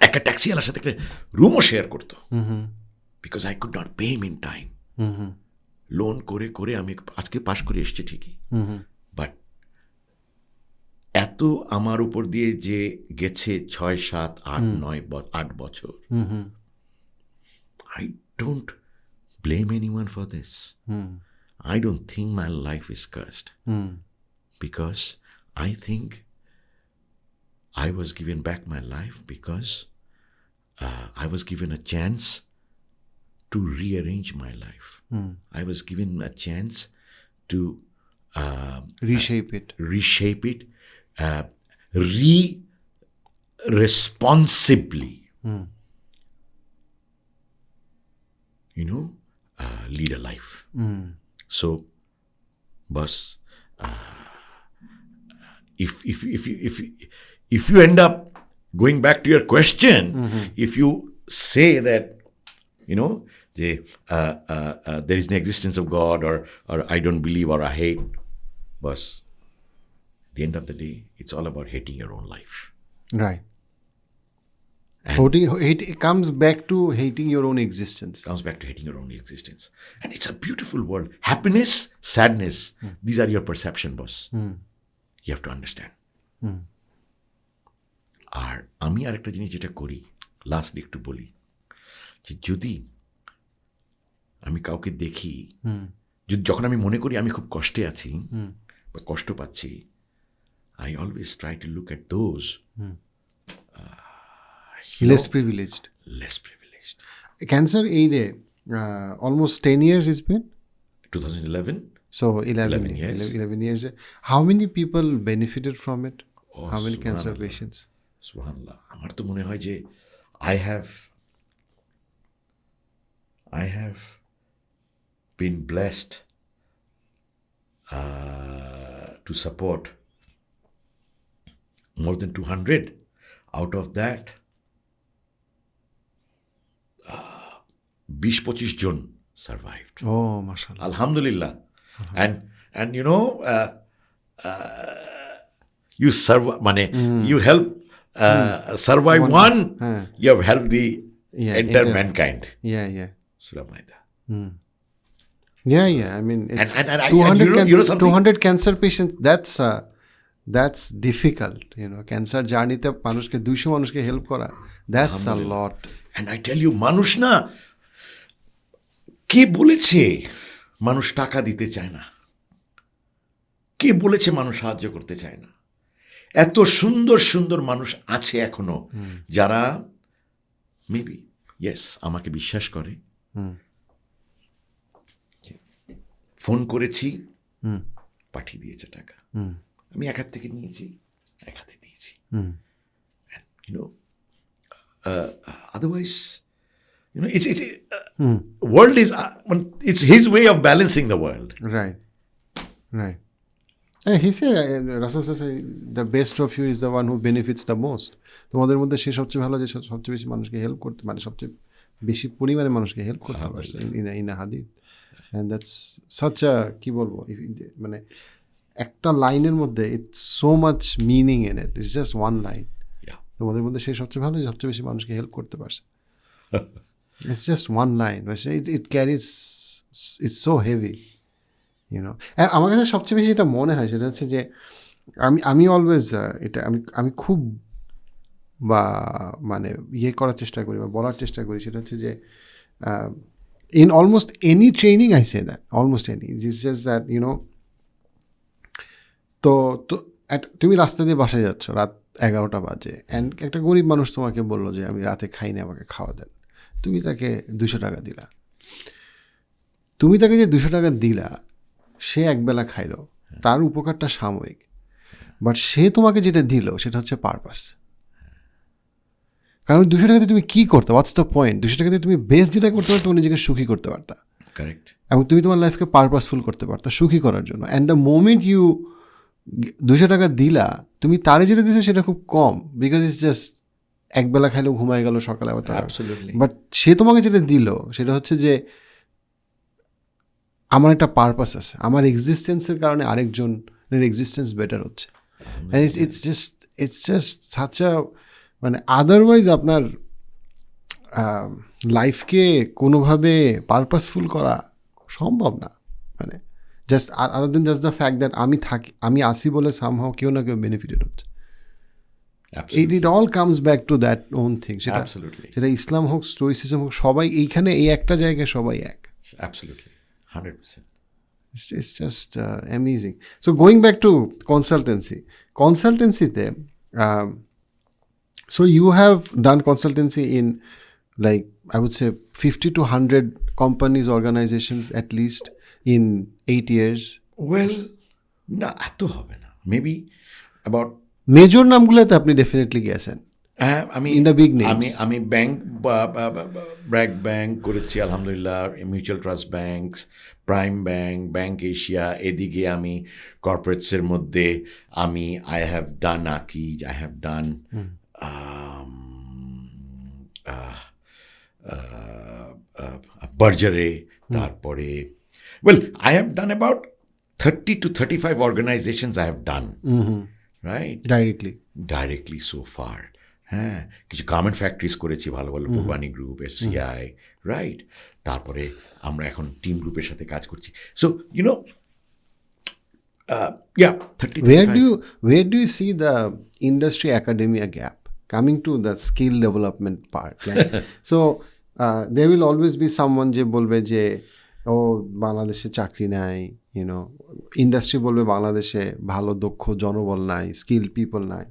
একটা ট্যাক্সিওয়ালার সাথে একটা রুমও শেয়ার করতো, because I could not pay him in time. Loan করে করে আমি আজকে পাশ করে এসছি ঠিকই, বাট এত আমার উপর দিয়ে যে গেছে 6-7-8-9 বছর, I don't blame anyone for this. I don't think my life is cursed, because I think I was given back my life because I was given a chance to rearrange my life. I was given a chance to reshape it. Responsibly, lead a life. So, boss, if you end up going back to your question, if you say that, there is no existence of God, or I don't believe, or I hate, boss, at the end of the day, it's all about hating your own life. Right. It comes back to hating your own existence. And it's a beautiful world. Happiness, sadness, these are your perception, boss. You have to understand. আর আমি আরেকটা জিনিস যেটা করি, lastly একটু বলি, যে যদি আমি কাউকে দেখি, যখন আমি মনে করি আমি খুব কষ্টে আছি বা কষ্ট পাচ্ছি, I always try to look at those less privileged. Cancer aid, almost 10 years it's been? 2011. So 11 years. How many people benefited from it? How many cancer patients? Subhanallah. আমার তো মনে হয় যে I have been blessed to support more than 200. Out of that, 20-25 John survived. Oh, mashallah. Alhamdulillah. And you survive, you help survive one, you have helped the entire mankind. Yeah. Surah Maida. Yeah. I mean, it's and 200 cancer patients. That's difficult. Cancer journey te manushke 200 manushke help kora. That's a lot. And I tell you, মানুষ না, কে বলেছে মানুষ টাকা দিতে চায় না? কে বলেছে মানুষ সাহায্য করতে চায় না? এত সুন্দর সুন্দর মানুষ আছে এখনো, যারা মেবি আমাকে বিশ্বাস করে, ফোন করেছি, পাঠিয়ে দিয়েছে টাকা, আমি এক হাত থেকে নিয়েছি, এক হাতে দিয়েছি। Otherwise, world is it's his way of balancing the world. Right. He said, Rasul said, the best of you is the one who benefits the most. তোমাদের মধ্যে সে সবচেয়ে ভালো, যে সবচেয়ে বেশি মানুষকে হেল্প করতে, সবচেয়ে বেশি পরিমাণে মানুষকে হেল্প করতে পারছে ইন আ হাদিস। And that's such a, কি বলবো, একটা লাইনের মধ্যে it's so much meaning in it. It's just one line. তোমাদের মধ্যে সে সবচেয়ে ভালো, যে সবচেয়ে বেশি মানুষকে হেল্প করতে পারছে। It's just one line. It carries, it's so heavy. আমার কাছে সবচেয়ে বেশি এটা মনে হয়, সেটা হচ্ছে যে আমি অলওয়েজ এটা আমি খুব করার চেষ্টা করি বা বলার চেষ্টা করি, সেটা হচ্ছে যে in almost any training I say that, almost any, it's just that তো তুমি রাস্তা দিয়ে বাসায় যাচ্ছ, রাত 11টা বাজে, অ্যান্ড একটা গরিব মানুষ তোমাকে বললো যে আমি রাতে খাইনি, আমাকে খাওয়া দেন। তুমি তাকে 200 টাকা দিলা। তুমি তাকে যে 200 টাকা দিলা, সে একবেলা খাইলো, তার উপকারটা সাময়িক, বাট সে তোমাকে যেটা দিল সেটা হচ্ছে পারপাস। কারণ 200 টাকাতে তুমি কি করতে, হোয়াটস দ্য পয়েন্ট? 200 টাকাতে তুমি বেস্ট যেটা করতে পারতো, নিজেকে সুখী করতে পারতা, কারেক্ট, এবং তুমি তোমার লাইফকে পারপাসফুল করতে পারতা, সুখী করার জন্য। অ্যান্ড দ্য মোমেন্ট ইউ 200 টাকা দিলা, তুমি তারে যেটা দিছো সেটা খুব কম, বিকজ ইটস জাস্ট একবেলা খাইলেও ঘুমাই গেল, সকালে আবার। বাট সে তোমাকে যেটা দিল সেটা হচ্ছে যে আমার একটা পারপাস আছে, আমার এক্সিস্টেন্সের কারণে আরেকজনের এক্সিস্টেন্স বেটার হচ্ছে। It's just such a, otherwise আপনার লাইফকে কোনোভাবে পারপাসফুল করা সম্ভব না। Just other than just the fact that আমি আসি বলে সামহাও কেউ না কেউ বেনিফিটেড হচ্ছে। It all comes back to that own thing. সেটা ইসলাম হোক, স্টোইসিজম হোক, সবাই এইখানে এই একটা জায়গায় সবাই এক। Absolutely, 100%. It's just amazing. So going back to consultancy তে, so you have done consultancy in like I would say 50 to 100 companies, organizations at least in 8 years? Well না, এত হবে না, মেবি অ্যাবাউট মেজর নামগুলোতে আপনি ডেফিনেটলি গেছেন। হ্যাঁ, আমি In the big names. আমি ব্যাংক ব্র্যাক ব্যাংক করেছি আলহামদুলিল্লাহ, mutual trust banks, prime bank, bank Asia. এদিকে আমি কর্পোরেটসের মধ্যে আমি আই হ্যাভ ডান বার্জারে, তারপরে well I have done about 30 to 35 organizations I have done, right? Directly so far. হ্যাঁ, কিছু গার্মেন্ট ফ্যাক্টরিজ করেছি ভালো ভালো, পূর্বাণী গ্রুপ, এফসিআই, রাইট? তারপরে আমরা এখন টিম গ্রুপের সাথে কাজ করছি। So you know, yeah, 30, 35. Where do you see the industry academia gap coming to the skill development part? Like, so there will always be someone যে বলবে যে ও বাংলাদেশে চাকরি নাই, ইউনো, ইন্ডাস্ট্রি বলবে বাংলাদেশে ভালো দক্ষ জনবল নাই, স্কিল পিপল নাই।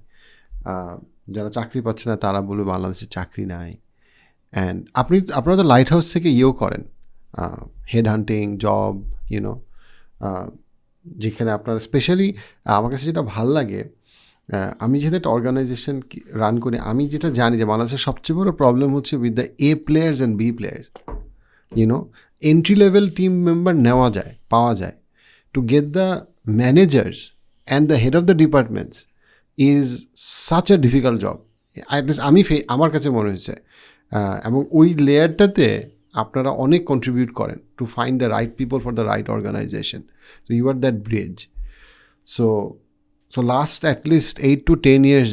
যারা চাকরি পাচ্ছে না তারা বলবে বাংলাদেশে চাকরি নাই। অ্যান্ড আপনারা তো লাইট হাউস থেকে ইয়েও করেন, হেড হান্টিং জব, ইউনো, যেখানে আপনার স্পেশালি আমার কাছে যেটা ভাল লাগে, আমি যেহেতু একটা অর্গানাইজেশন রান করি, আমি যেটা জানি যে বাংলাদেশের সবচেয়ে বড় প্রবলেম হচ্ছে with the A players and B players. You know, entry level team member পাওয়া যায়, to get the managers and the head of the departments is such a difficult job. আমার কাছে মনে হয়েছে, এবং ওই লেয়ারটাতে আপনারা অনেক কন্ট্রিবিউট করেন to find the right people for the right organization. So you are that bridge. So last at least 8 to 10 years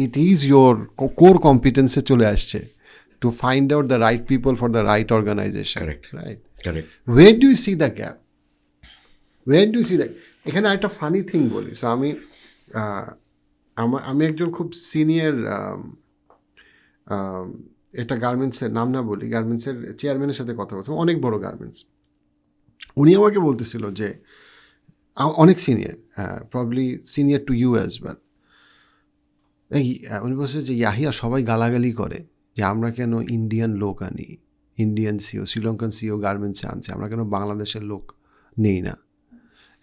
it is your core competence চলে আসছে to find out the right people for the right organization. Correct. Right. Correct. Where do you see the gap? এখানে একটা funny thing বলি। So আমি একজন খুব senior, একটা গার্মেন্টসের নাম না বলি, গার্মেন্টসের চেয়ারম্যানের সাথে কথা বলছিলাম, অনেক বড় গার্মেন্টস। উনি আমাকে বলতেছিল যে অনেক senior, probably senior to you as well. উনি বলছে যে ইয়াহিয়া, সবাই গালাগালি করে যে আমরা কেন ইন্ডিয়ান লোক আনি, ইন্ডিয়ান সিও, শ্রীলঙ্কান সিও গার্মেন্টসে আনছে, আমরা কেন বাংলাদেশের লোক নেই না।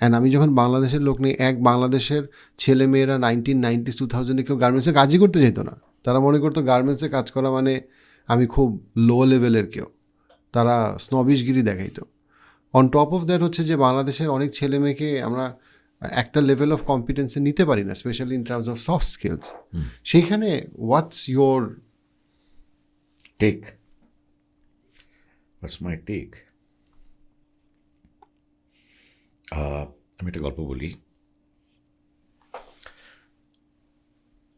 অ্যান্ড আমি যখন বাংলাদেশের লোক নেই, বাংলাদেশের ছেলেমেয়েরা 1990s 2000-এ কেউ গার্মেন্টসে কাজই করতে যেত না। তারা মনে করতো গার্মেন্টসে কাজ করা মানে আমি খুব লো লেভেলের কেউ, তারা স্নবিশগিরি দেখাইতো। অন টপ অফ দ্যাট হচ্ছে যে বাংলাদেশের অনেক ছেলে মেয়েকে আমরা একটা লেভেল অফ কম্পিটেন্সে নিতে পারি না, specially in terms of soft skills. সেইখানে what's your take? What's my take? আমি একটা গল্প বলি।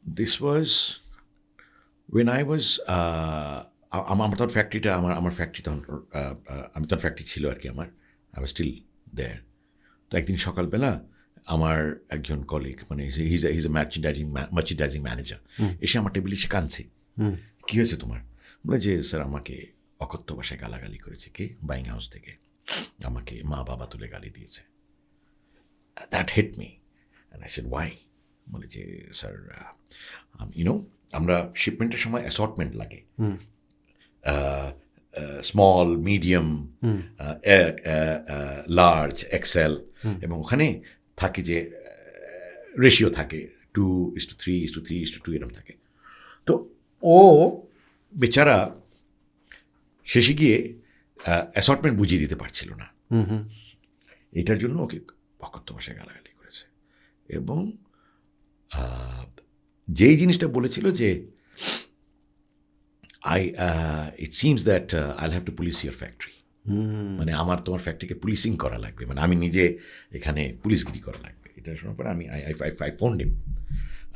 This was when I was, আমার তখন ফ্যাক্টরিটা, আমার ফ্যাক্টরি তখন, আমি তখন ফ্যাক্টরি ছিল আর কি আমার, আই ওয়াজ স্টিল দেয়ার। তো একদিন সকালবেলা আমার একজন কলিগ, মানে হিজ এ মার্চেন্ডাইজিং ম্যানেজার, এসে আমার টেবিলে এসে কাঁদছে। কী হয়েছে তোমার? বলে যে স্যার আমাকে অকথ্য ভাষায় গালাগালি করেছে। কে? বাইং হাউস থেকে আমাকে মা বাবা তুলে গালি দিয়েছে। That hit me and I said why? বলে যে স্যার ইউনো, আমরা শিপমেন্টের সময় অ্যাসর্টমেন্ট লাগে, স্মল, মিডিয়াম, লার্জ, এক্সেল, এবং ওখানে থাকে যে রেশিও থাকে 2:3:3:2 এরকম থাকে। তো ও বেচারা শেষে গিয়ে অ্যাসর্টমেন্ট বুঝিয়ে দিতে পারছিল না, এটার জন্য ওকে অকথ্য ভাষায় গালাগালি করেছে। এবং যেই জিনিসটা বলেছিল যে it seems that I'll have to police your factory, মানে তোমার ফ্যাক্টরিকে পুলিশিং করা লাগবে, মানে আমি নিজে এখানে পুলিশগিরি করা লাগবে। এটা শোনার পরে আমি I phoned him.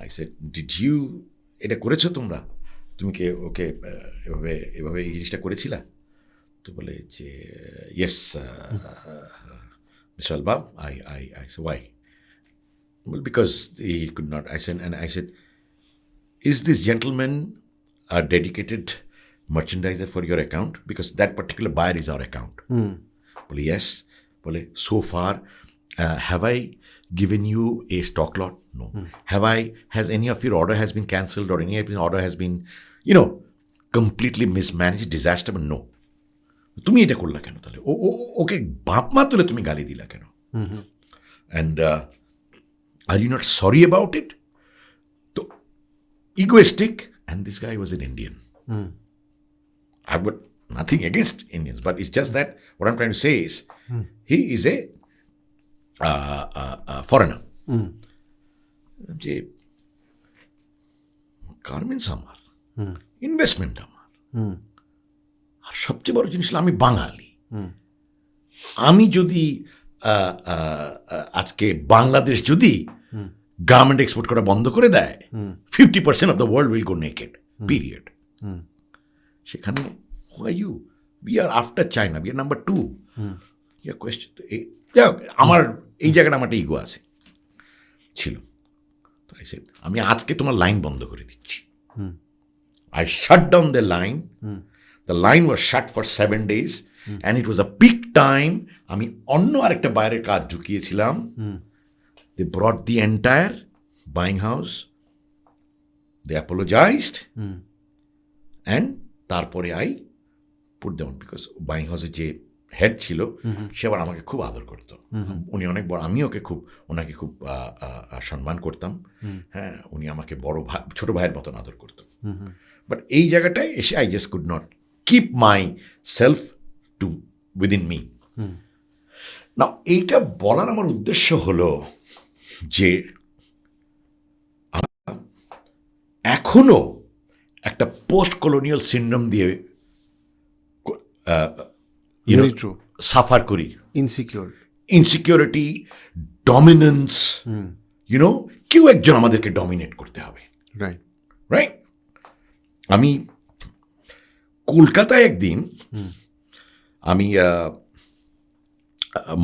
I said, did you, এটা করেছো তোমরা? তুমি কে ওকে এভাবে এই জিনিসটা করেছিলা? তো বলে যে yes Mr. Albab. I said, why? Well, because he could not. I said, is this gentleman a dedicated merchandiser for your account? Because that particular buyer is our account. Well, yes. Well, so far, have I given you a stock lot? No. Has any of your order has been cancelled, or any of your order has been, completely mismanage disaster, but no, তুমি এটা করলা কেন তাহলে, ওকে বাপ মা তুলে তুমি গালি দিলা কেন, and are you not sorry about it? তো egoistic, and this guy was an Indian. I've got nothing against Indians, but it's just that what I'm trying to say is he is a foreigner. যে garments আমার, investment আমার, আর সবচেয়ে বড় জিনিস হলো আমি বাঙালি। আমি যদি আজকে বাংলাদেশ যদি গার্মেন্ট এক্সপোর্ট করা বন্ধ করে দেয়, 50% of the world will go naked, period. সেখানে who are you? We are after China, we are number 2. Your question, আমার এই জায়গাটা আমার একটা ইগো আছে ছিল। তো I said, আমি আজকে তোমার লাইন বন্ধ করে দিচ্ছি। I shut down the line. The line was shut for 7 days and it was a peak time. আমি অন্য আরেকটা বাইরের কাজ ঢুকিয়েছিলাম। They brought the entire buying house. They apologized. And তারপরে I put Dewan, because buying হাউসের যে head ছিল সে আবার আমাকে খুব আদর করতো। উনি অনেক বড়, আমি ওনাকে খুব সম্মান করতাম। হ্যাঁ, উনি আমাকে বড় ভাই, ছোট ভাইয়ের মতন আদর করতো। বাট এই জায়গাটায় এসে I just could not keep my self to within me. না, এইটা বলার আমার উদ্দেশ্য হলো যে এখনো একটা পোস্ট কলোনিয়াল সিন্ড্রোম দিয়ে সাফার করি। ইনসিকিউরিটি, ডমিনেন্স, কেউ একজন আমাদেরকে ডমিনেট করতে হবে, রাইট? আমি কলকাতায় একদিন, আমি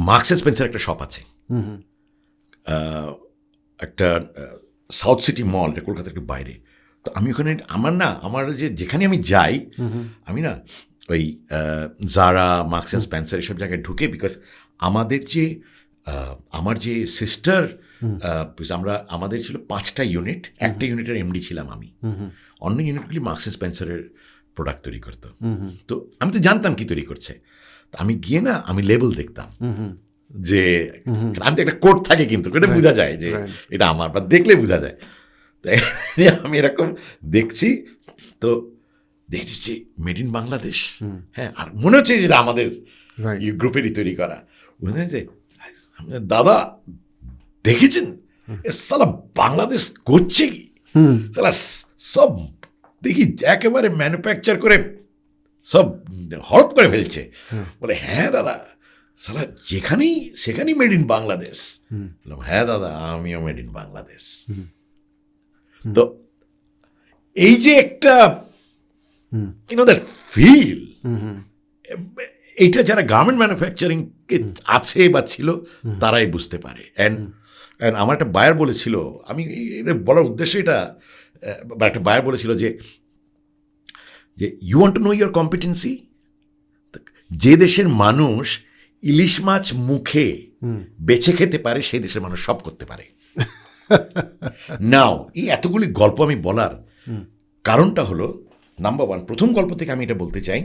মার্কস অ্যান্ড স্পেন্সার একটা শপ আছে, একটা সাউথ সিটি মল, কলকাতার একটু বাইরে। তো আমি ওখানে আমার যেখানে আমি যাই, আমি না ওই জারা, মার্কস অ্যান্ড স্পেন্সার এসব জায়গায় ঢুকে, বিকজ আমার যে সিস্টার, আমাদের ছিল 5টা ইউনিট, একটা ইউনিটের এমডি ছিলাম আমি, অন্য ইউনিটগুলি মার্কস অ্যান্ড স্পেন্সারের প্রোডাক্ট তৈরি করতো। তো আমি তো জানতাম কি তৈরি করছে। তো আমি গিয়ে না, আমি লেবেল দেখতাম, যে আমি তো একটা কোড থাকে কিন্তু এটা বোঝা যায় যে এটা আমার, বা দেখলে বোঝা যায়। তাই আমি এরকম দেখছি, তো দেখছি মেড ইন বাংলাদেশ। হ্যাঁ, আর মনে হচ্ছে যেটা আমাদের গ্রুপেরই তৈরি করা। বুঝলেন যে দাদা দেখেছেন সালা বাংলাদেশ করছে কি, সালা সব দেখি একেবারে ম্যানুফ্যাকচার করে সব হড়প করে ফেলছে। বলে হ্যাঁ দাদা, সালা সেখানেই মেড ইন বাংলাদেশ। হ্যাঁ দাদা, আমিও মেড ইন বাংলাদেশ। তো এই যে একটা দ্যাট ফিল, এইটা যারা গার্মেন্ট ম্যানুফ্যাকচারিং আছে বা ছিল তারাই বুঝতে পারে। অ্যান্ড আমার একটা বায়ার বলেছিল, আমি এটা বলার উদ্দেশ্য এটা, একটা বায়ার বলেছিল যে you want to know your competency. যে দেশের মানুষ ইলিশ মাছ মুখে বেছে খেতে পারে, সেই দেশের মানুষ সব করতে পারে। নাও এই এতগুলি গল্প আমি বলার কারণটা হলো, নাম্বার 1, প্রথম গল্প থেকে আমি এটা বলতে চাই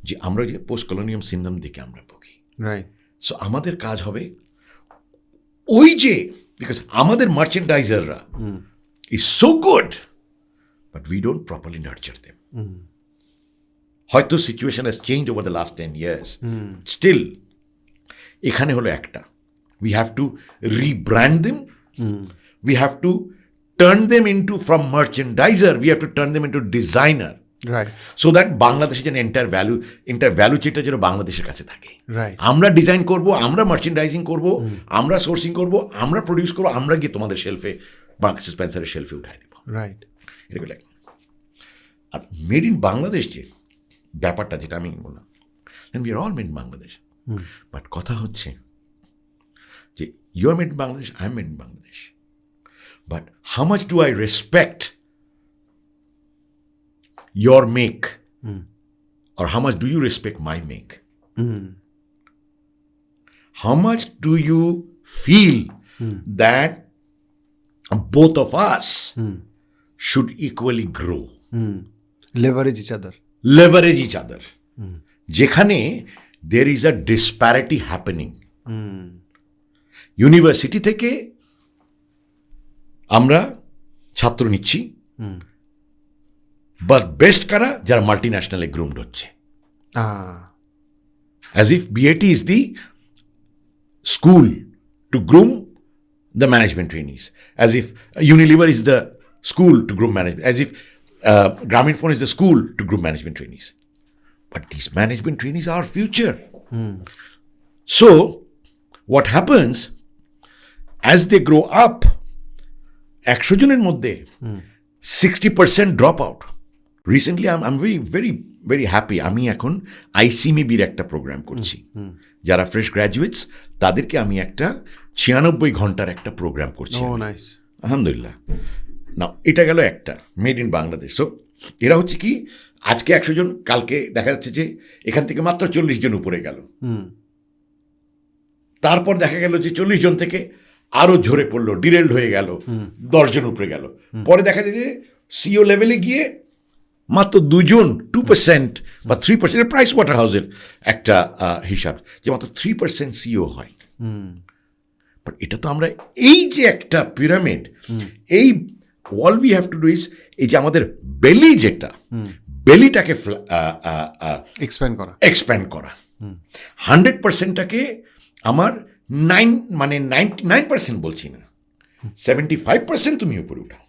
যে আমরা যে পোস্ট কলোনিয়াল সিন্ড্রোম দিকে আমরা ভুগি। সো আমাদের কাজ হবে ওই যে, বিকজ আমাদের মার্চেন্ডাইজাররা is so good, but we don't properly nurture them. হয়তো situation has change over the last 10 years, still এখানে হলো একটা, we have to rebrand them, we have to turn them into, from merchandiser we have to turn them into designer, right? So that বাংলাদেশের যেন enter value চেনটা যেন বাংলাদেশের কাছে থাকে, right? আমরা ডিজাইন করব, আমরা মার্চেন্ডাইজিং করব, আমরা সোর্সিং করব, আমরা প্রডিউস করব, আমরা গিয়ে তোমাদের শেলফে, মার্কস স্পেন্সারের শেলফে উঠাই দেবো, রাইট? এরকম লাগে। আর মেড ইন বাংলাদেশ যে ব্যাপারটা, যেটা আমি বললাম, we are all made in Bangladesh, but কথা হচ্ছে যে you are made in Bangladesh, I am made in Bangladesh, but how much do I respect your make, or how much do you respect my make? How much do you feel that both of us should equally grow, leverage each other? leverage each other. যেখানে there is a disparity happening. University থেকে আমরা ছাত্র নিচ্ছি, but best কারা? যারা multi ন্যাশনালে groomed হচ্ছে, as if BAT is the school to groom the management trainees, as if Unilever is the school to groom management, as if Grameenphone is the school to groom management trainees. But these management trainees are our future. So what happens as they grow up, 100 জনের মধ্যে 60% drop out. Recently I'm very happy. আমি এখন ICMEB-র একটা programme করছি, যারা fresh graduates তাদেরকে আমি একটা 96 ঘন্টার একটা প্রোগ্রাম করছি। আলহামদুলিল্লাহ। না, এটা গেল একটা মেড ইন বাংলাদেশ। সো এরা হচ্ছে কি, আজকে 100 জন, কালকে দেখা যাচ্ছে যে এখান থেকে মাত্র 40 জন উপরে গেল, তারপর দেখা গেল যে 40 জন থেকে আরো ঝরে পড়লো, ডিরেল্ড হয়ে গেল, 10 জন উপরে গেল, পরে দেখা যায় যে সিও লেভেলে গিয়ে মাত্র 2 জন, 2% বা 3%, প্রাইস ওয়াটার হাউসের একটা হিসাব যে মাত্র 3% সিও হয়। বাট এটা তো আমরা, এই যে একটা পিরামিড, এই all we have to do is এই যে আমাদের বেলি, যেটা বেলিটাকে এক্সপ্যান্ড করা 100%টাকে আমার 99% বলছি না, 75% তুমি উপরে উঠাও,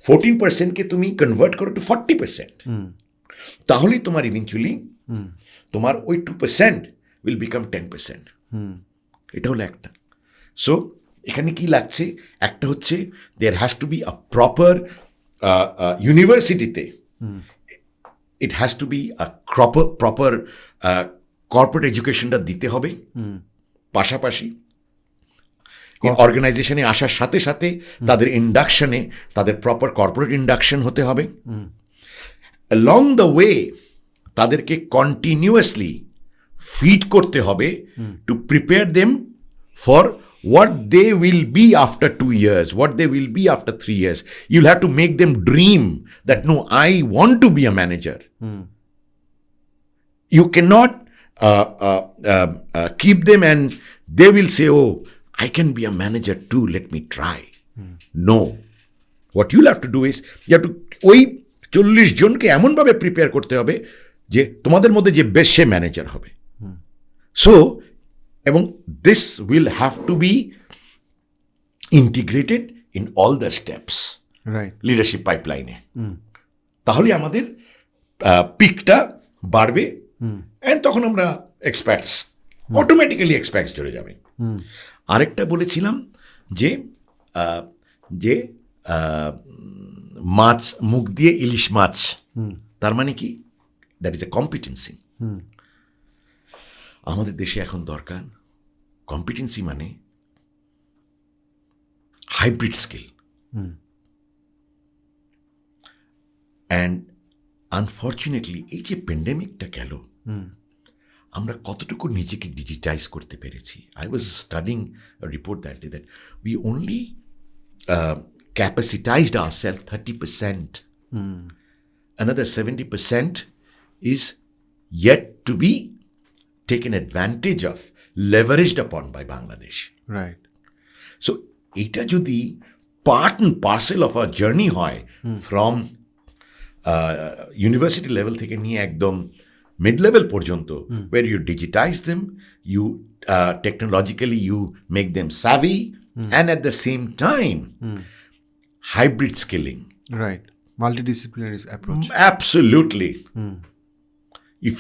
14%কে তুমি কনভার্ট করো টু 40%, তাহলেই তোমার ইভেনচুয়ালি তোমার ওই 2% উইল বিকাম 10%। এটা হলো একটা। সো এখানে কি লাগছে, একটা হচ্ছে there has to be a proper ইউনিভার্সিটিতে, it has to be a proper corporate এডুকেশনটা দিতে হবে, পাশাপাশি অর্গানাইজেশনে আসার সাথে সাথে তাদের ইন্ডাকশনে তাদের প্রপার কর্পোরেট ইন্ডাকশন হতে হবে। অ্যালং দ্য ওয়ে তাদেরকে কন্টিনিউয়াসলি ফিড করতে হবে to prepare them for what they will be after 2 years, what they will be after 3 years. You'll have to make them dream that, no, I want to be a manager. You cannot keep them and they will say, oh, I can be a manager too, let me try. No. What you'll have to do is, you have to, ওই 40 জনকে এমনভাবে prepare করতে হবে যে তোমাদের মধ্যে যে best সে manager হবে। সো, এবং this will have to be integrated in all the steps, right, leadership pipeline এ, তাহলে আমাদের পিকটা বাড়বে, এন্ড তখন আমরা এক্সপার্টস, অটোমেটিক্যালি এক্সপার্টস চলে যাবে। আরেকটা বলেছিলাম যে মাছ, মুখ দিয়ে ইলিশ মাছ, তার মানে কি, দ্যাট ইজ এ কম্পিটেন্সি। আমাদের দেশে এখন দরকার কম্পিটেন্সি, মানে হাইব্রিড স্কিল। অ্যান্ড আনফর্চুনেটলি এই যে প্যান্ডেমিকটা গেল, আমরা কতটুকু নিজেকে ডিজিটাইজ করতে পেরেছি। I was studying report that day that we only capacitized ourselves 30%. Another 70% is yet to be taken advantage of, leveraged upon by Bangladesh. Right. So, এটা যদি part and parcel of our journey হয়, from university level থেকে নিয়ে একদম mid level পর্যন্ত, where you digitize them, you technologically you make them savvy, and at the same time hybrid skilling. Right. Multidisciplinary approach. Absolutely. If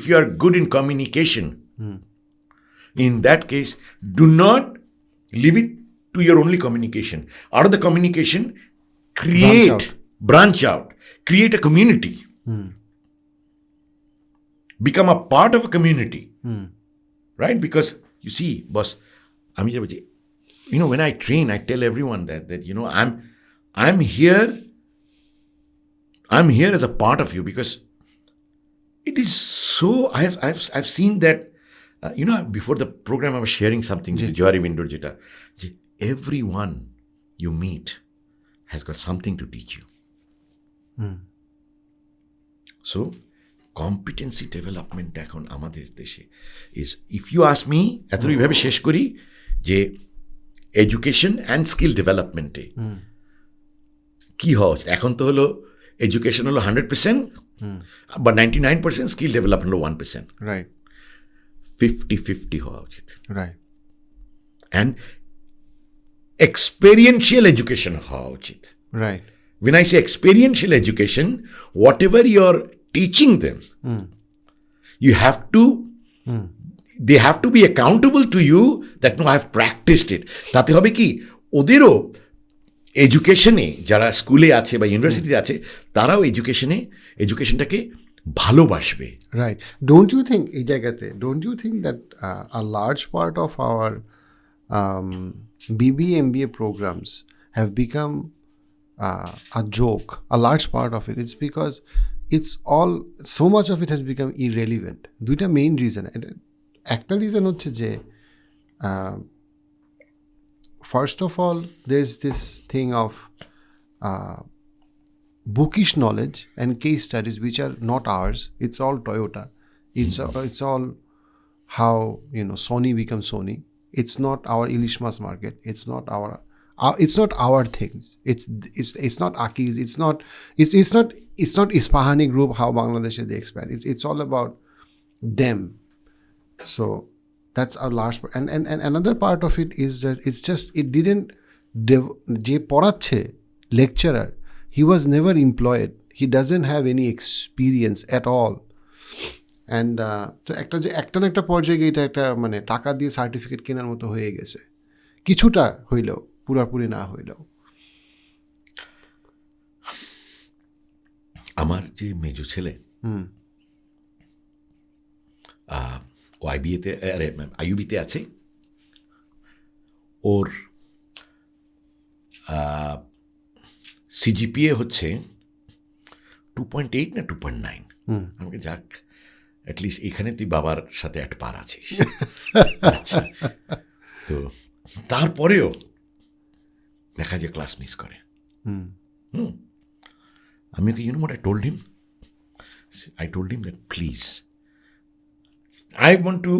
you are good in communication, in that case, do not leave it to your only communication. Out of the communication, branch out, create a community, become a part of a community, right? Because you see, boss, you know, when I train, I tell everyone that you know, I'm here as a part of you, because it is so. I've seen that. You know, before the program, I was sharing something with Johari Window Jita. Everyone you meet has got something to teach you. So competency development এখন আমাদের দেশে is, if you ask me, এত এইভাবে শেষ করি যে education and skill ডেভেলপমেন্টে কি হওয়া উচিত। এখন তো হলো এডুকেশন হলো 100%, বা 99%, স্কিল ডেভেলপমেন্ট হলো 1%, রাইট 50-50 হওয়া উচিত। রাইট অ্যান্ড এক্সপেরিয়েন্সিয়াল এডুকেশন হওয়া উচিত। Right When I say experiential education, whatever you're teaching them, you have to, they have to be accountable to you that no, I've practiced it. তাতে হবে কি, ওদেরও এডুকেশনে, যারা স্কুলে আছে বা ইউনিভার্সিটিতে আছে, তারাও এডুকেশনটাকে ভালোবাসবে। Right. Don't you think, এই জায়গাতে, don't you think that a large part of our BBA, MBA programs have become a joke, a large part of it? It's because it's all, so much of it has become irrelevant. দুইটা main reason. একটা reason হচ্ছে যে first of all, there's this thing of bookish knowledge and case studies which are not ours. It's all Toyota. It's all how, you know, Sony becomes Sony. It's not our Ilishmas market. It's not our things. It's not Aki's. It's not Ispahani group how Bangladesh they expand. It's all about them. So that's a large part. And another part of it is that it's just, it didn't je porache lecturer, he was never employed. He doesn't have any experience at all. And তো একটা পর্যায়ে এটা একটা মানে টাকা দিয়ে certificate কেনার মতো হয়ে গেছে, কিছুটা হইলেও, পুরাপুরি না হইলেও। আমার যে মেজো ছেলে, ও আইইউবিতে আছে, ওর সিজিপিএ হচ্ছে 2.8 না 2.9। আমাকে যাক, অ্যাটলিস্ট এখানে তুই বাবার সাথে একটা পার আছিস। আচ্ছা, তো তারপরেও দেখা যায় ক্লাস মিস করে। আমি okay, you know what I told him that please, I want to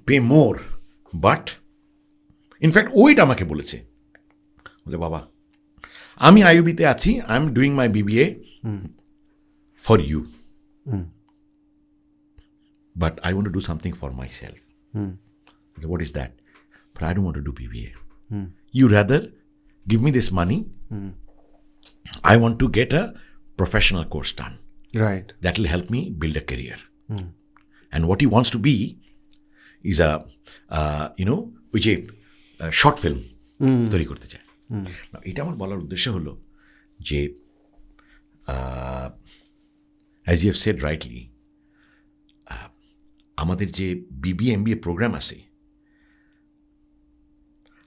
pay more, but in fact ওইটা আমাকে বলেছে, বলে বাবা আমি আইইউবিতে আছি, I am doing my BBA for you, but I want to do something for myself. What is that? But I don't want to do BBA. You rather give me this money, I want to get a professional course done. Right. That will help me build a career. And what he wants to be is a, which a short film তৈরি করতে চায়। এটা আমার বলার উদ্দেশ্য হলো যে, as you have said rightly, আমাদের যে BBA MBA প্রোগ্রাম আছে,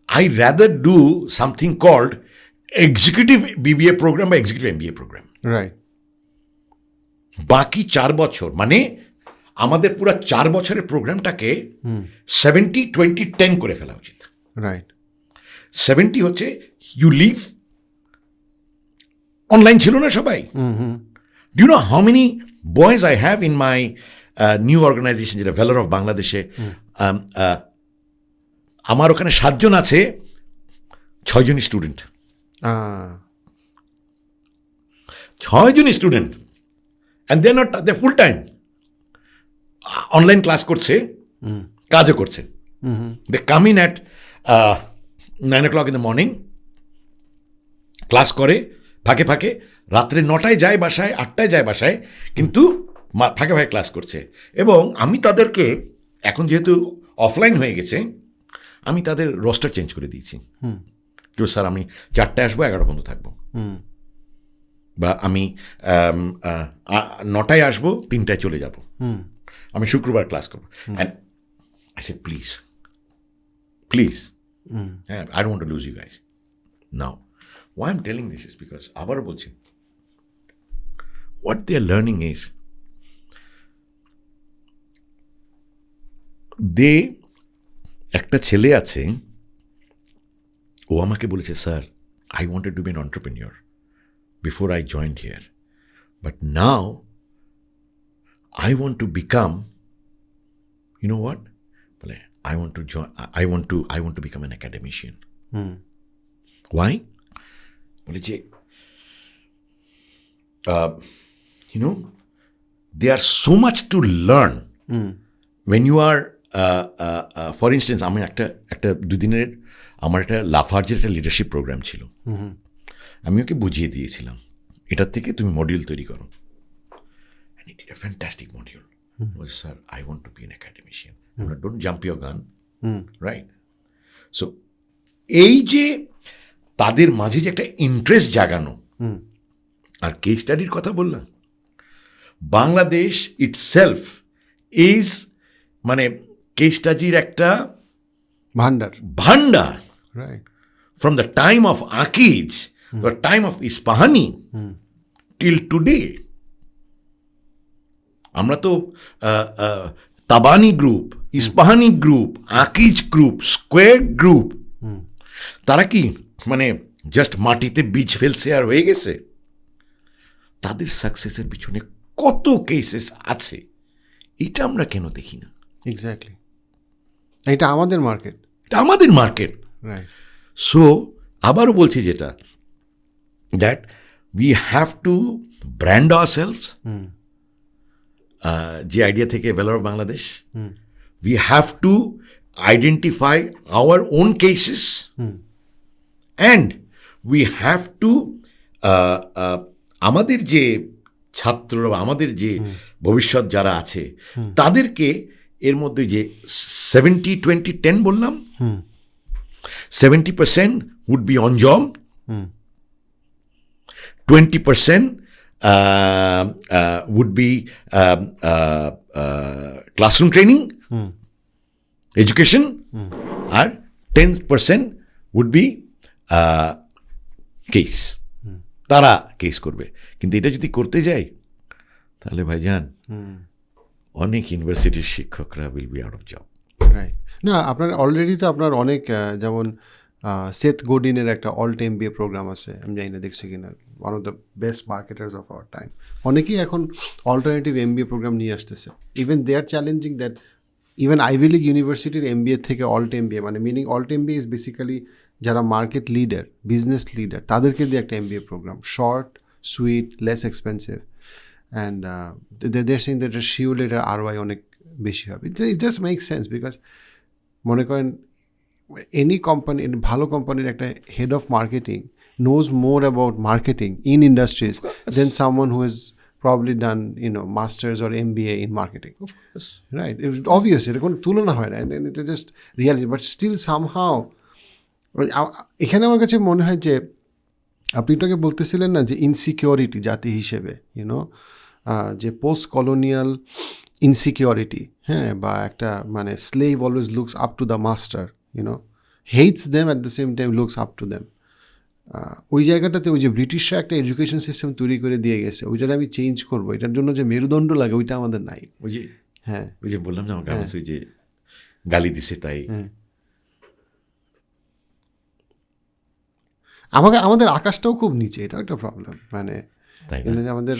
I rather do something called executive BBA program বা executive MBA program. Right. বাকি 4 বছর, মানে আমাদের পুরো 4 বছরের প্রোগ্রামটাকে 70-20-10 করে ফেলা উচিত। রাইট। 70 হচ্ছে ইউ লিভ, অনলাইন ছিল না সবাই। Do you know how many boys I have in my new organization, যেটা ভ্যালোর অফ বাংলাদেশে, আমার ওখানে 7 জন আছে, 6 জনই স্টুডেন্ট। 6 জনই student, and they not, they full time online class করছে, কাজও করছে। They come in at 9 o'clock in the morning, class করে, ফাঁকে ফাঁকে রাত্রে 9টায় যায় বাসায়, 8টায় যায় বাসায়, কিন্তু ফাঁকে ফাঁকে ক্লাস করছে। এবং আমি তাদেরকে এখন যেহেতু অফলাইন হয়ে গেছে, আমি তাদের রোস্টার চেঞ্জ করে দিয়েছি। কেউ স্যার আমি 4টায় আসবো, 11 পর্যন্ত থাকবো, বা আমি 9টায় আসবো, 3টায় চলে যাব, আমি শুক্রবার ক্লাস করবো। And I say please, I don't want to lose you guys. Now, why I'm telling this is because আবার বলছি, what they are learning is, একটা ছেলে আছে, ও আমাকে বলেছে, sir I wanted to be an entrepreneur before I joined here, But now, I want to become, you know what? I want to join. I want to become an academician. Why? You know, there's so much to learn when you are. For instance, আমি একটা দুদিনের আমার একটা লাফার্জের একটা leadership programme ছিল। আমি ওকে বুঝিয়ে দিয়েছিলাম, এটার থেকে তুমি মডিউল তৈরি করো। And he did a fantastic module. Was, sir, I want to be an academician. Don't jump your gun. Right? So, এই যে তাদের মাঝে যে একটা ইন্টারেস্ট জাগানো, আর কেস স্টাডির কথা বললাম, বাংলাদেশ ইটসেলফ ইজ মানে কেস স্টাডির একটা ভান্ডার right from the time of Akij, the time of Ispahani till today. আমরা তো Tabani group, Ispahani group, Akij group, Square group, তারা কি মানে জাস্ট মাটিতে বীজ ফেলছে আর হয়ে গেছে? তাদের সাকসেসের পিছনে কত কেসেস আছে, এটা আমরা কেন দেখি না? এক্স্যাক্টলি, এটা আমাদের মার্কেট, এটা আমাদের মার্কেট। রাইট। সো আবারও বলছি যেটা, that we have to brand ourselves, যে আইডিয়া থেকে valour of Bangladesh, we have to identify our own cases, and we have to আমাদের যে ছাত্র, আমাদের যে ভবিষ্যৎ যারা আছে, তাদেরকে এর মধ্যে যে 70-20-10 বললাম, 70% would be on job, 20% would be classroom training, education, আর 10% would be case. তারা কেস করবে। কিন্তু এটা যদি করতে যাই, তাহলে ভাইজান অনেক ইউনিভার্সিটির শিক্ষকরা will be out of job. Right. না, আপনার অলরেডি তো আপনার অনেক, যেমন সেথ গোডিনের একটা অল টাইম MBA প্রোগ্রাম আছে, আমি জানি না দেখছি কিনা, one of the best marketers of our time. অনেকেই এখন অল্টারনেটিভ MBA প্রোগ্রাম নিয়ে আসতেছে। Even they are challenging that even Ivy League ইউনিভার্সিটির MBA থেকে অল টাইম MBA, মানে meaning all time MBA is basically যারা মার্কেট লিডার, বিজনেস লিডার, তাদেরকে দিয়ে একটা MBA প্রোগ্রাম, short, sweet, less expensive, and they're saying that sure এটার ROI অনেক বেশি হবে। It just make sense, because মনে করেন এনি কোম্পানি, ভালো কোম্পানির একটা head of marketing knows more about marketing in industries than someone who has probably done, masters or MBA in marketing. Of course. Right. It's obvious, এটা কোনো তুলনা হয় না, and it is just reality, but still somehow এখানে আমার কাছে মনে হয় যে আপনি এটাকে বলতেছিলেন না যে ইনসিকিউরিটি জাতি হিসেবে, যে পোস্ট কলোনিয়াল ইনসিকিউরিটি, হ্যাঁ, বা একটা মানে slave always looks up to the master, hates them at the same time looks up to them. ওই জায়গাটাতে ওই যে ব্রিটিশরা একটা এডুকেশন সিস্টেম তৈরি করে দিয়ে গেছে, ওইটাতে আমি চেঞ্জ করবো, এটার জন্য যে মেরুদণ্ড লাগে ওইটা আমাদের নাই। ওই যে হ্যাঁ, ওই যে বললাম না আমাকে, ওই যে গালি দিছে তাই। আমাদের আকাশটাও খুব নিচে, এটাও একটা প্রবলেম। মানে আমাদের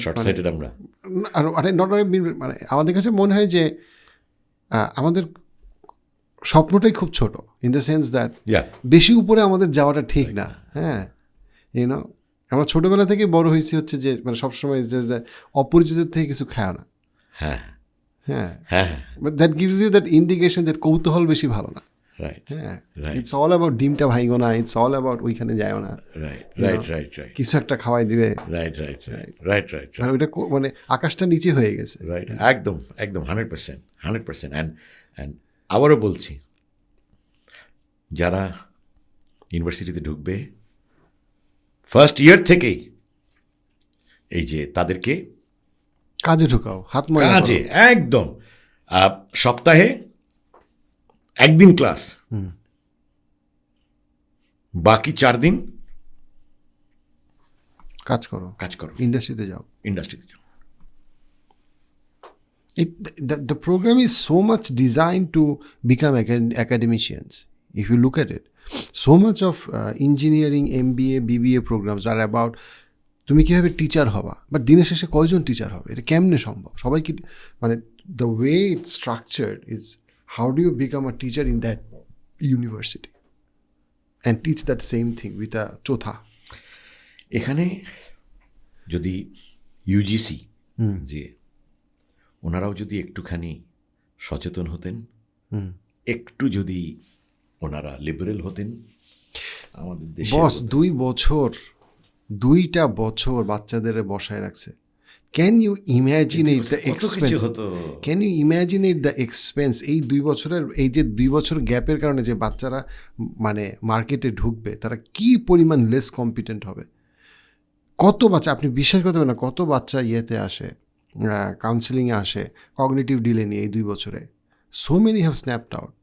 মানে আমাদের কাছে মনে হয় যে আমাদের স্বপ্নটাই খুব ছোট, ইন দ্য সেন্স দ্যাট বেশি উপরে আমাদের যাওয়াটা ঠিক না। হ্যাঁ, আমরা ছোটবেলা থেকে বড় হয়েছি হচ্ছে যে মানে সবসময় অপরিচিতের থেকে কিছু খায় না। হ্যাঁ হ্যাঁ, that gives you that indication that কৌতূহল বেশি ভালো না। হ্যাঁ, ইটস অল অ্যাবাউট ডিমটা ভাইগো না, ইটস অল অ্যাবাউট ওইখানে যায়ও না, রাইট কিছু একটা খাওয়াই দিবে, রাইট ওইটা মানে আকাশটা নিচে হয়ে গেছে। রাইট, একদম 100%। অ্যান্ড আবারও বলছি, যারা ইউনিভার্সিটিতে ঢুকবে ফার্স্ট ইয়ার থেকেই এই যে তাদেরকে কাজে ঢুকাও, হাত ময়লা কাজে, একদম সপ্তাহে একদিন ক্লাস, বাকি 4 দিন কাজ করো, ইন্ডাস্ট্রিতে যাও। The program is so much designed to become academicians. If you look at it, so much of engineering, MBA, BBA programs are about তুমি কীভাবে টিচার হবা, বাট দিনের শেষে কয়জন টিচার হবে, এটা কেমনে সম্ভব? সবাই কি মানে the way it's structured is how do you become a teacher in that university and teach that same thing with a চোথা? এখানে যদি ইউজিসি যে ওনারাও যদি একটুখানি সচেতন হতেন, একটু যদি ওনারা লিবারেল হতেন, আমাদের দেশে বস 2 বছর বাচ্চাদের বসায় রাখছে। Can you imagine it the expense? Can you imagine it the expense? এই 2 বছরের এই যে 2 বছর গ্যাপের কারণে যে বাচ্চারা মানে মার্কেটে ঢুকবে, তারা কি পরিমাণ লেস কম্পিটেন্ট হবে। কত বাচ্চা, আপনি বিশ্বাস করতে পারেন না, কত বাচ্চা ইয়েতে আসে, কাউন্সিলিংয়ে আসে কগনিটিভ ডিলে নিয়ে এই 2 বছরে। So many have snapped out.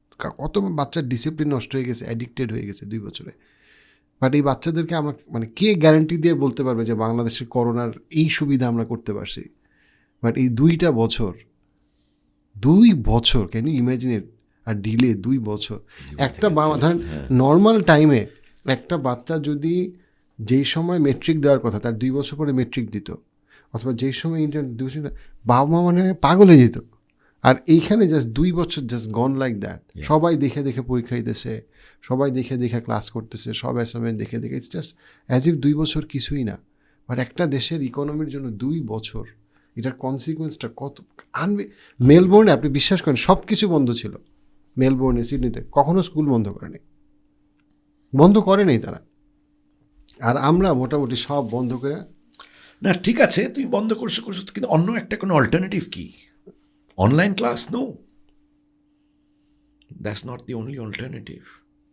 কত বাচ্চার ডিসিপ্লিন নষ্ট হয়ে গেছে, অ্যাডিক্টেড হয়ে গেছে 2 বছরে। বাট এই বাচ্চাদেরকে আমরা মানে কে গ্যারান্টি দিয়ে বলতে পারবে যে বাংলাদেশের করোনার এই সুবিধা আমরা করতে পারছি? বাট এই 2 বছর ক্যান ইউ ইমাজিন ইট? আর ডিলে 2 বছর। একটা ধরেন নর্মাল টাইমে একটা বাচ্চা যদি যেই সময় মেট্রিক দেওয়ার কথা তার 2 বছর পরে মেট্রিক দিত, অথবা যেই সময় বাবা মা মানে পাগল হয়ে যেত। আর এইখানে জাস্ট 2 বছর জাস্ট গন লাইক দ্যাট। সবাই দেখে দেখে পরীক্ষা দিতেছে, সবাই দেখে দেখে ক্লাস করতেছে, সব অ্যাসাইনমেন্ট দেখে দেখে, ইটস জাস্ট অ্যাজ ইফ 2 বছর কিছুই না। বাট একটা দেশের ইকোনমির জন্য 2 বছর, এটার কনসিকুয়েন্সটা কত মেলবোর্নে আপনি বিশ্বাস করেন সব কিছু বন্ধ ছিল। মেলবোর্নে, সিডনিতে কখনো স্কুল বন্ধ করেনি তারা। আর আমরা মোটামুটি সব বন্ধ করে, না ঠিক আছে তুমি বন্ধ করছো, কিন্তু অন্য একটা কোনো অল্টারনেটিভ কি? Online class? No, that's not the only alternative.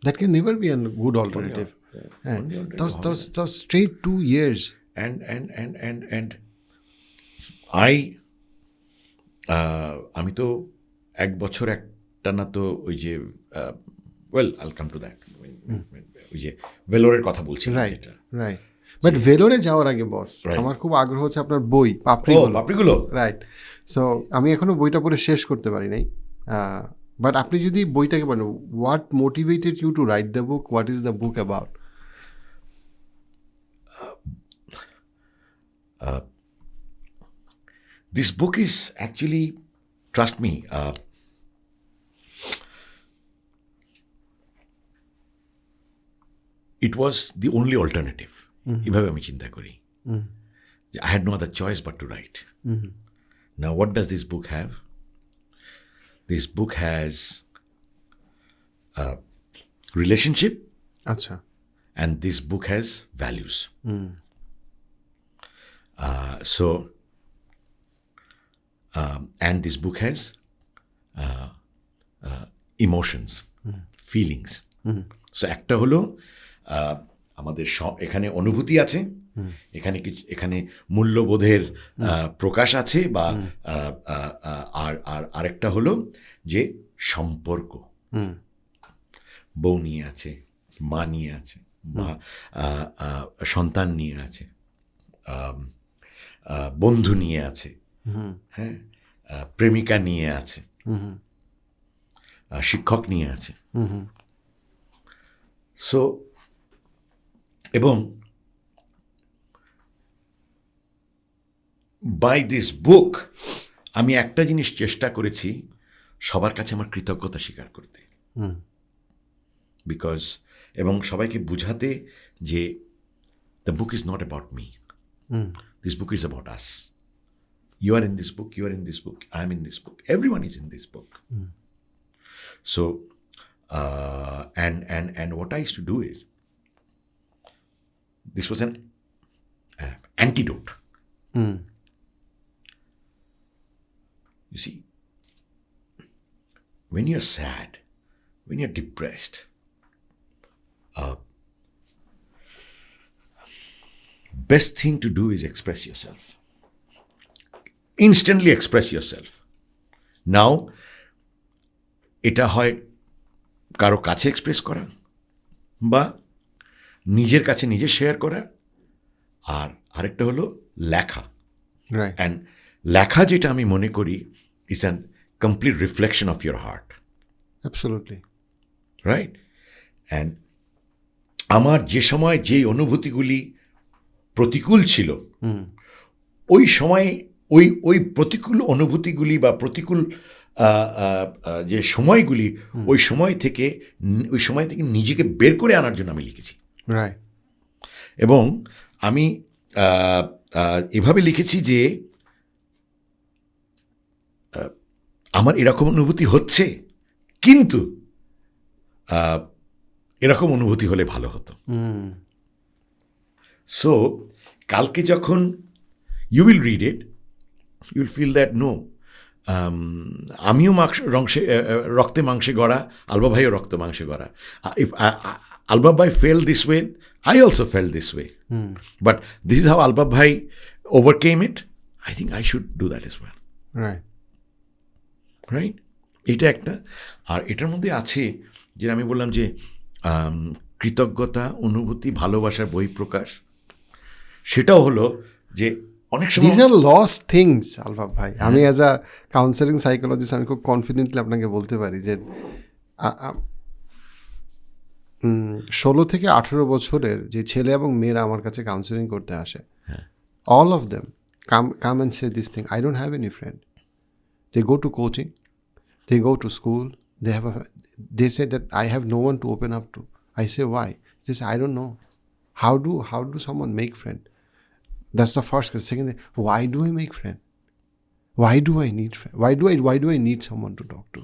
That can never be a good alternative. Those straight 2 years. And আমি তো 1 বছর একটা না তো ওই যে ওয়েল আইল কাম টু দ্যাট, ওই যে ভেলোরের কথা বলছিলাম, রাইট। বাট ভেলোরে যাওয়ার আগে বস আমার খুব আগ্রহ হচ্ছে আপনার বই পাপড়িগুলো। রাইট। সো আমি এখনো বইটা পড়ে শেষ করতে পারি নাই। বাট আপনি যদি বইটাকে বলেন, what motivated you to write the book? What is the book about? This book is actually, trust me, it was the only alternative. এভাবে আমি চিন্তা করি। I had no other choice but to write. Now what does this book have? This book has a relationship. আচ্ছা। And this book has values. And this book has emotions, feelings. So একটা হলো আমাদের এখানে অনুভূতি আছে, এখানে মূল্যবোধের প্রকাশ আছে, বা আর আরেকটা হলো যে সম্পর্ক, বউ নিয়ে আছে, মা নিয়ে আছে, সন্তান নিয়ে আছে, বন্ধু নিয়ে আছে, হ্যাঁ, প্রেমিকা নিয়ে আছে, শিক্ষক নিয়ে আছে। সো এবং বাই দিস বুক আমি একটা জিনিস চেষ্টা করেছি, সবার কাছে আমার কৃতজ্ঞতা স্বীকার করতে, বিকজ এবং সবাইকে বুঝাতে যে the book is not about me, this book is about us. You are in this book, you are in this book, I am in this book, everyone is in this book. So and what I used to do is, this was an antidote. You see, when you're sad, when you're depressed, best thing to do is express yourself. Instantly express yourself. Now এটা হয় কারো কাছে express করা, বা নিজের কাছে নিজে share করা, আর আরেকটা হলো লেখা। অ্যান্ড লেখা যেটা আমি মনে করি is an complete reflection of your heart. Absolutely right. And আমার যে সময় যেই অনুভূতিগুলি প্রতিকূল ছিল, ওই সময়ে ওই প্রতিকূল অনুভূতিগুলি বা প্রতিকূল যে সময়গুলি, ওই সময় থেকে নিজেকে বের করে আনার জন্য আমি লিখেছি। রাইট। এবং আমি এভাবে লিখেছি যে আমার এরকম অনুভূতি হচ্ছে, কিন্তু এরকম অনুভূতি হলে ভালো হতো। সো কালকে যখন you will read it, you will feel that no, আমিও রক্তে মাংসে গড়া, আলবাব ভাইও রক্ত মাংসে গড়া। ইফ আলবাব ভাই fail this way, I also felt this way. But this is how Albab Bhai overcame it. I think I should do that as well. Right? এটা একটা। আর এটার মধ্যে আছে যে আমি বললাম যে কৃতজ্ঞতা, অনুভূতি, ভালোবাসার বহিঃপ্রকাশ। সেটাও হলো যে অনেক সময় these are lost things, আলবাব ভাই। আমি অ্যাজ আ কাউন্সেলিং সাইকোলজিস্ট আমি খুব কনফিডেন্টলি আপনাকে বলতে পারি যে 16 থেকে 18 বছরের যে ছেলে এবং মেয়েরা আমার কাছে কাউন্সেলিং করতে আসে, all of them come and say this thing, I don't have any friend. They go to coaching, they go to school, they say that I have no one to open up to. I say why? They say I don't know. How do someone make friend? That's the first question. Second thing, why do I make friend? Why do I need friend? Why do I need someone to talk to?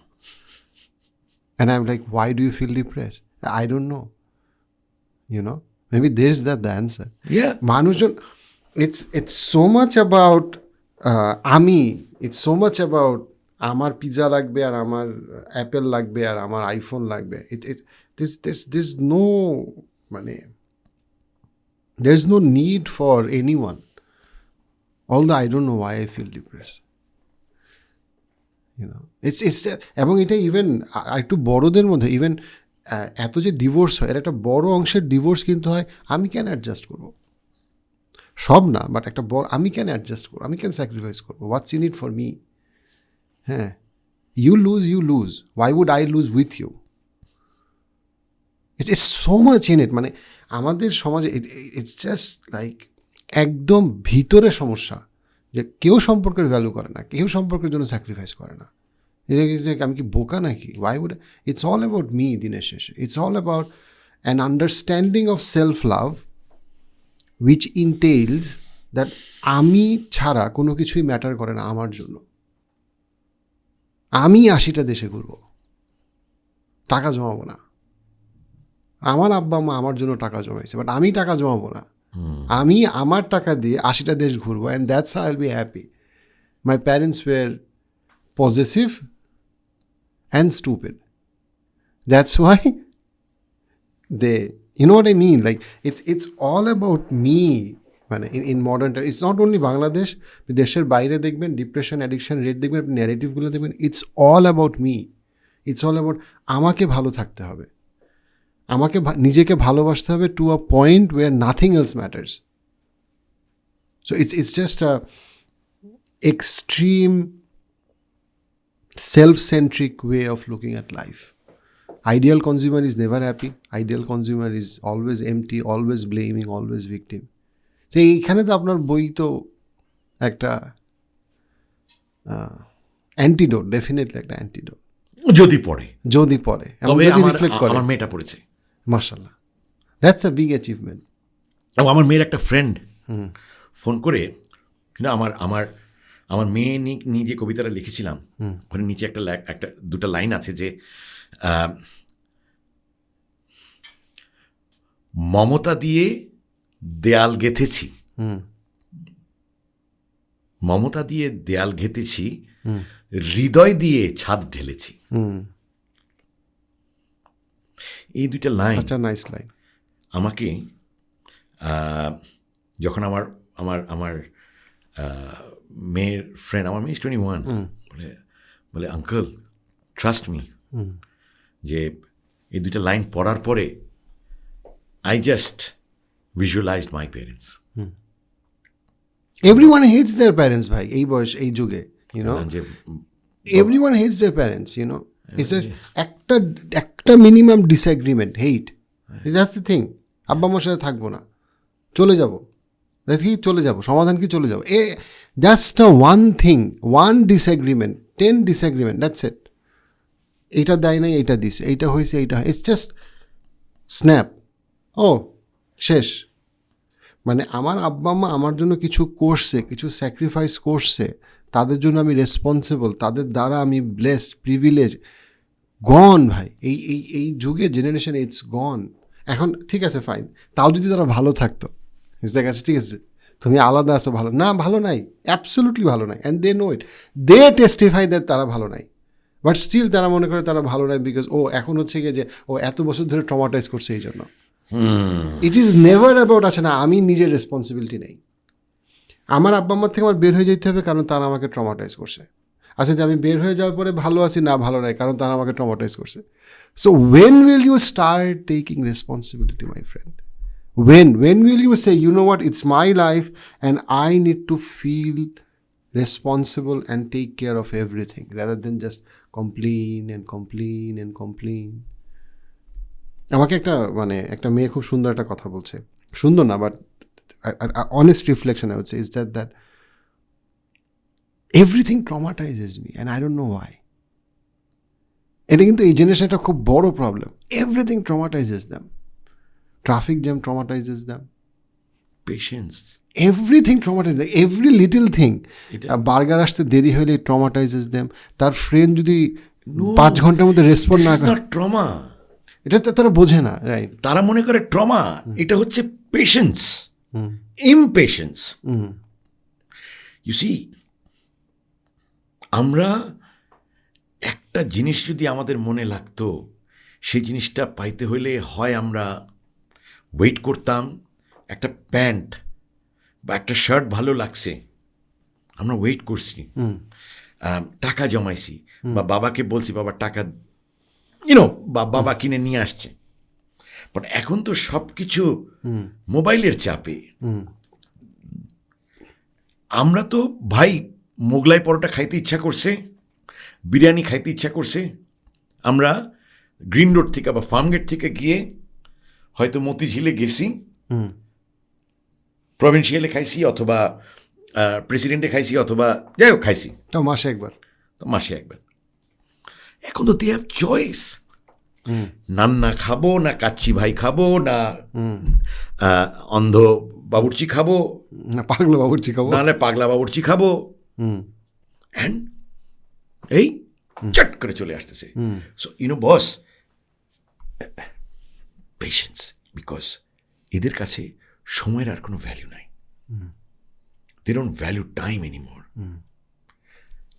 And I'm like, why do you feel depressed? I don't know. You know, maybe there's the answer. Yeah. Manujan, it's so much about আমি, it's so much about আমার pizza লাগবে আর আমার Apple লাগবে আর আমার iPhone লাগবে। There's no মানে there's no need for anyone. Although I don't know why I feel depressed. You know, it's এবং এটা ইভেন একটু বড়দের মধ্যে, ইভেন এত যে ডিভোর্স হয়, এর একটা বড় অংশের ডিভোর্স কিন্তু হয় আমি কেন অ্যাডজাস্ট করবো, সব না বাট একটা বড়, আমি কেন অ্যাডজাস্ট করবো, আমি কেন স্যাক্রিফাইস করবো, what's in it for me. হ্যাঁ, you lose, why would I lose with you? It's so much in it. মানে আমাদের সমাজে ইটস জাস্ট লাইক একদম ভিতরে সমস্যা, যে কেউ সম্পর্কের ভ্যালু করে না, কেউ সম্পর্কের জন্য স্যাক্রিফাইস করে না। আমি কি বোকা নাকি? Why would? It's all about me দিনের শেষে। It's all about an understanding of self love which entails that আমি ছাড়া কোনো কিছুই ম্যাটার করে না আমার জন্য। আমি 80টা দেশে ঘুরবো, টাকা জমাবো না। আমার আব্বা মা আমার জন্য টাকা জমাইছে, বাট আমি টাকা জমাবো না। আমি আমার টাকা দিয়ে 80টা দেশ ঘুরবো, and that's how I will be happy. My parents were possessive and stupid. That's why they, you know what I mean? Like it's all about me. মানে in modern time, it's not only Bangladesh, দেশের বাইরে দেখবেন depression, addiction rate দেখবেন, ন্যারেটিভগুলো দেখবেন, it's all about me. It's all about আমাকে ভালো থাকতে হবে, আমাকে নিজেকে ভালোবাসতে হবে to a point where nothing else matters. So it's just a extreme self-centric way of looking at life. Ideal consumer is never happy. Ideal consumer is always empty, always blaming, always victim. So এইখানে তো আপনার বই তো একটা antidote, definitely একটা antidote. যদি পড়ে তবে আমার মেয়েটা পড়েছে, মাশাআল্লাহ, দ্যাটস আ বিগ অ্যাচিভমেন্ট। এবং আমার মেয়ের একটা ফ্রেন্ড ফোন করে, আমার মেয়ে নিয়ে যে কবিতাটা লিখেছিলাম, ওখানে নিচে একটা দুটা লাইন আছে যে মমতা দিয়ে দেয়াল গেঁথেছি, মমতা দিয়ে দেয়াল ঘেঁথেছি, হৃদয় দিয়ে ছাদ ঢেলেছি। এই দুইটা লাইন, নাইস লাইন, আমাকে যখন আমার মেয়ের ফ্রেন্ড, আমার মেয়ে 21, বলে আঙ্কেল ট্রাস্ট মি, যে এই দুইটা লাইন পড়ার পরে I just visualized my parents. Everyone hates their parents ভাই, এই বয়স, এই যুগে, you know, everyone hates their parents, you know. It's একটা minimum disagreement, hate, that's the thing. আব্বা আমার সাথে থাকবো না, চলে যাব, কি চলে যাব, সমাধান কি চলে যাবো, just one thing, one disagreement, 10 disagreement, that's it. এইটা দেয় নাই, এইটা দিছে, এইটা হয়েছে, এইটা, ইটস জাস্ট স্ন্যাপ, ও শেষ। মানে আমার আব্বা আম্মা আমার জন্য কিছু করছে, কিছু স্যাক্রিফাইস করছে, তাদের জন্য আমি রেসপন্সিবল, তাদের দ্বারা আমি ব্লেসড, প্রিভিলেজ, গন ভাই। এই যুগে জেনারেশন, ইটস গন। এখন ঠিক আছে ফাইন, তাও যদি তারা ভালো থাকতো, বুঝতে গেছে, ঠিক আছে তুমি আলাদা আছো, ভালো না, ভালো নাই, অ্যাবসোলুটলি ভালো নাই, and they know it, they testify that তারা ভালো নাই, বাট স্টিল তারা মনে করে তারা ভালো নাই, বিকজ ও এখন হচ্ছে গিয়ে যে ও এত বছর ধরে ট্রমাটাইজ করছে এই জন্য। ইট ইজ নেভার অ্যাবাউট, আছে না আমি নিজের রেসপন্সিবিলিটি নেই, আমার আব্বা আম্মার থেকে আমার বের হয়ে যেতে হবে, কারণ তারা আমাকে ট্রমাটাইজ করছে। আচ্ছা, যে আমি বের হয়ে যাওয়ার পরে ভালো আছি না, ভালো নাই, কারণ তারা আমাকে ট্রমাটাইজ করছে। So when will you start taking responsibility, my friend? When will you say, you know what, it's my life and I need to feel responsible and take care of everything, rather than just complain and complain and complain. আমাকে একটা মেয়ে খুব সুন্দর একটা কথা বলছে, সুন্দর না, but honest reflection I would say is that everything traumatizes me and I don't know why. এটা কিন্তু এই জেনারেশন একটা খুব বড় problem, everything traumatizes them. Traffic jam traumatizes them. Patience. Everything traumatizes them. Every little thing. Burger আসতে দেরি হলে traumatizes them. তার ফ্রেন্ড যদি 5 ঘন্টার মধ্যে রেসপন্ড না করে, ট্রমা, এটা তারা বোঝে না, রাইট? তারা মনে করে ট্রমা এটা হচ্ছে পেশেন্স, ইমপেশেন্স। ইউ সি, আমরা একটা জিনিস যদি আমাদের মনে লাগতো, সেই জিনিসটা পাইতে হলে হয় আমরা ওয়েট করতাম, একটা প্যান্ট বা একটা শার্ট ভালো লাগছে, আমরা ওয়েট করছি, টাকা জমাইছি, বা বাবাকে বলছি বাবা টাকা, বা বাবা কিনে নিয়ে আসছে। বাট এখন তো সব কিছু মোবাইলের চাপে। আমরা তো ভাই মোগলাই পরোটা খাইতে ইচ্ছা করছে, বিরিয়ানি খাইতে ইচ্ছা করছে, আমরা গ্রিন রোড থেকে বা ফার্মগেট থেকে গিয়ে হয়তো মতিঝিলে গেছি, প্রভিন্সিয়ালে খাইছি, অথবা প্রেসিডেন্টে খাইছি, অথবা যাই হোক খাইছি, তো মাসে একবার। এখন তো দে হ্যাভ চয়েস, নান্না খাবো না কাচ্চি ভাই খাবো না অন্ধ বাবুর্চি খাবো না পাগলা বাবুর্চি খাবো, নাহলে পাগলা বাবুর্চি খাবো, অ্যান্ড এই চট করে চলে আসতেছে। সো বস, পেশেন্স, বিকজ এদের কাছে সময়ের আর কোনো ভ্যালু নাই। They don't value time anymore,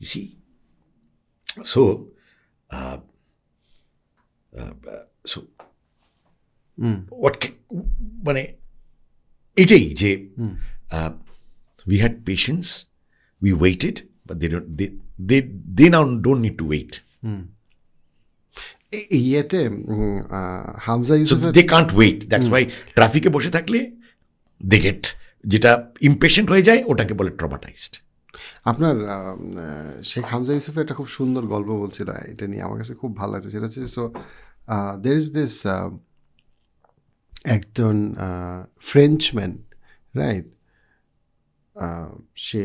you see. So মানে এটাই যে we had patience, we waited, but they now don't need to wait. ইয়েতে হামজা ইউসুফের, they can't wait, that's why ট্রাফিকে বসে থাকলে দে গেট, যেটা ইমপেশেন্ট হয়ে যায় ওটাকে বলে ট্রমাটাইজড। আপনার শেখ হামজা ইউসুফের একটা খুব সুন্দর গল্প বলছিল, এটা নিয়ে আমার কাছে খুব ভালো লাগছে। সেটা হচ্ছে, সো দের ইজ দিস একজন ফ্রেঞ্চম্যান, রাইট? সে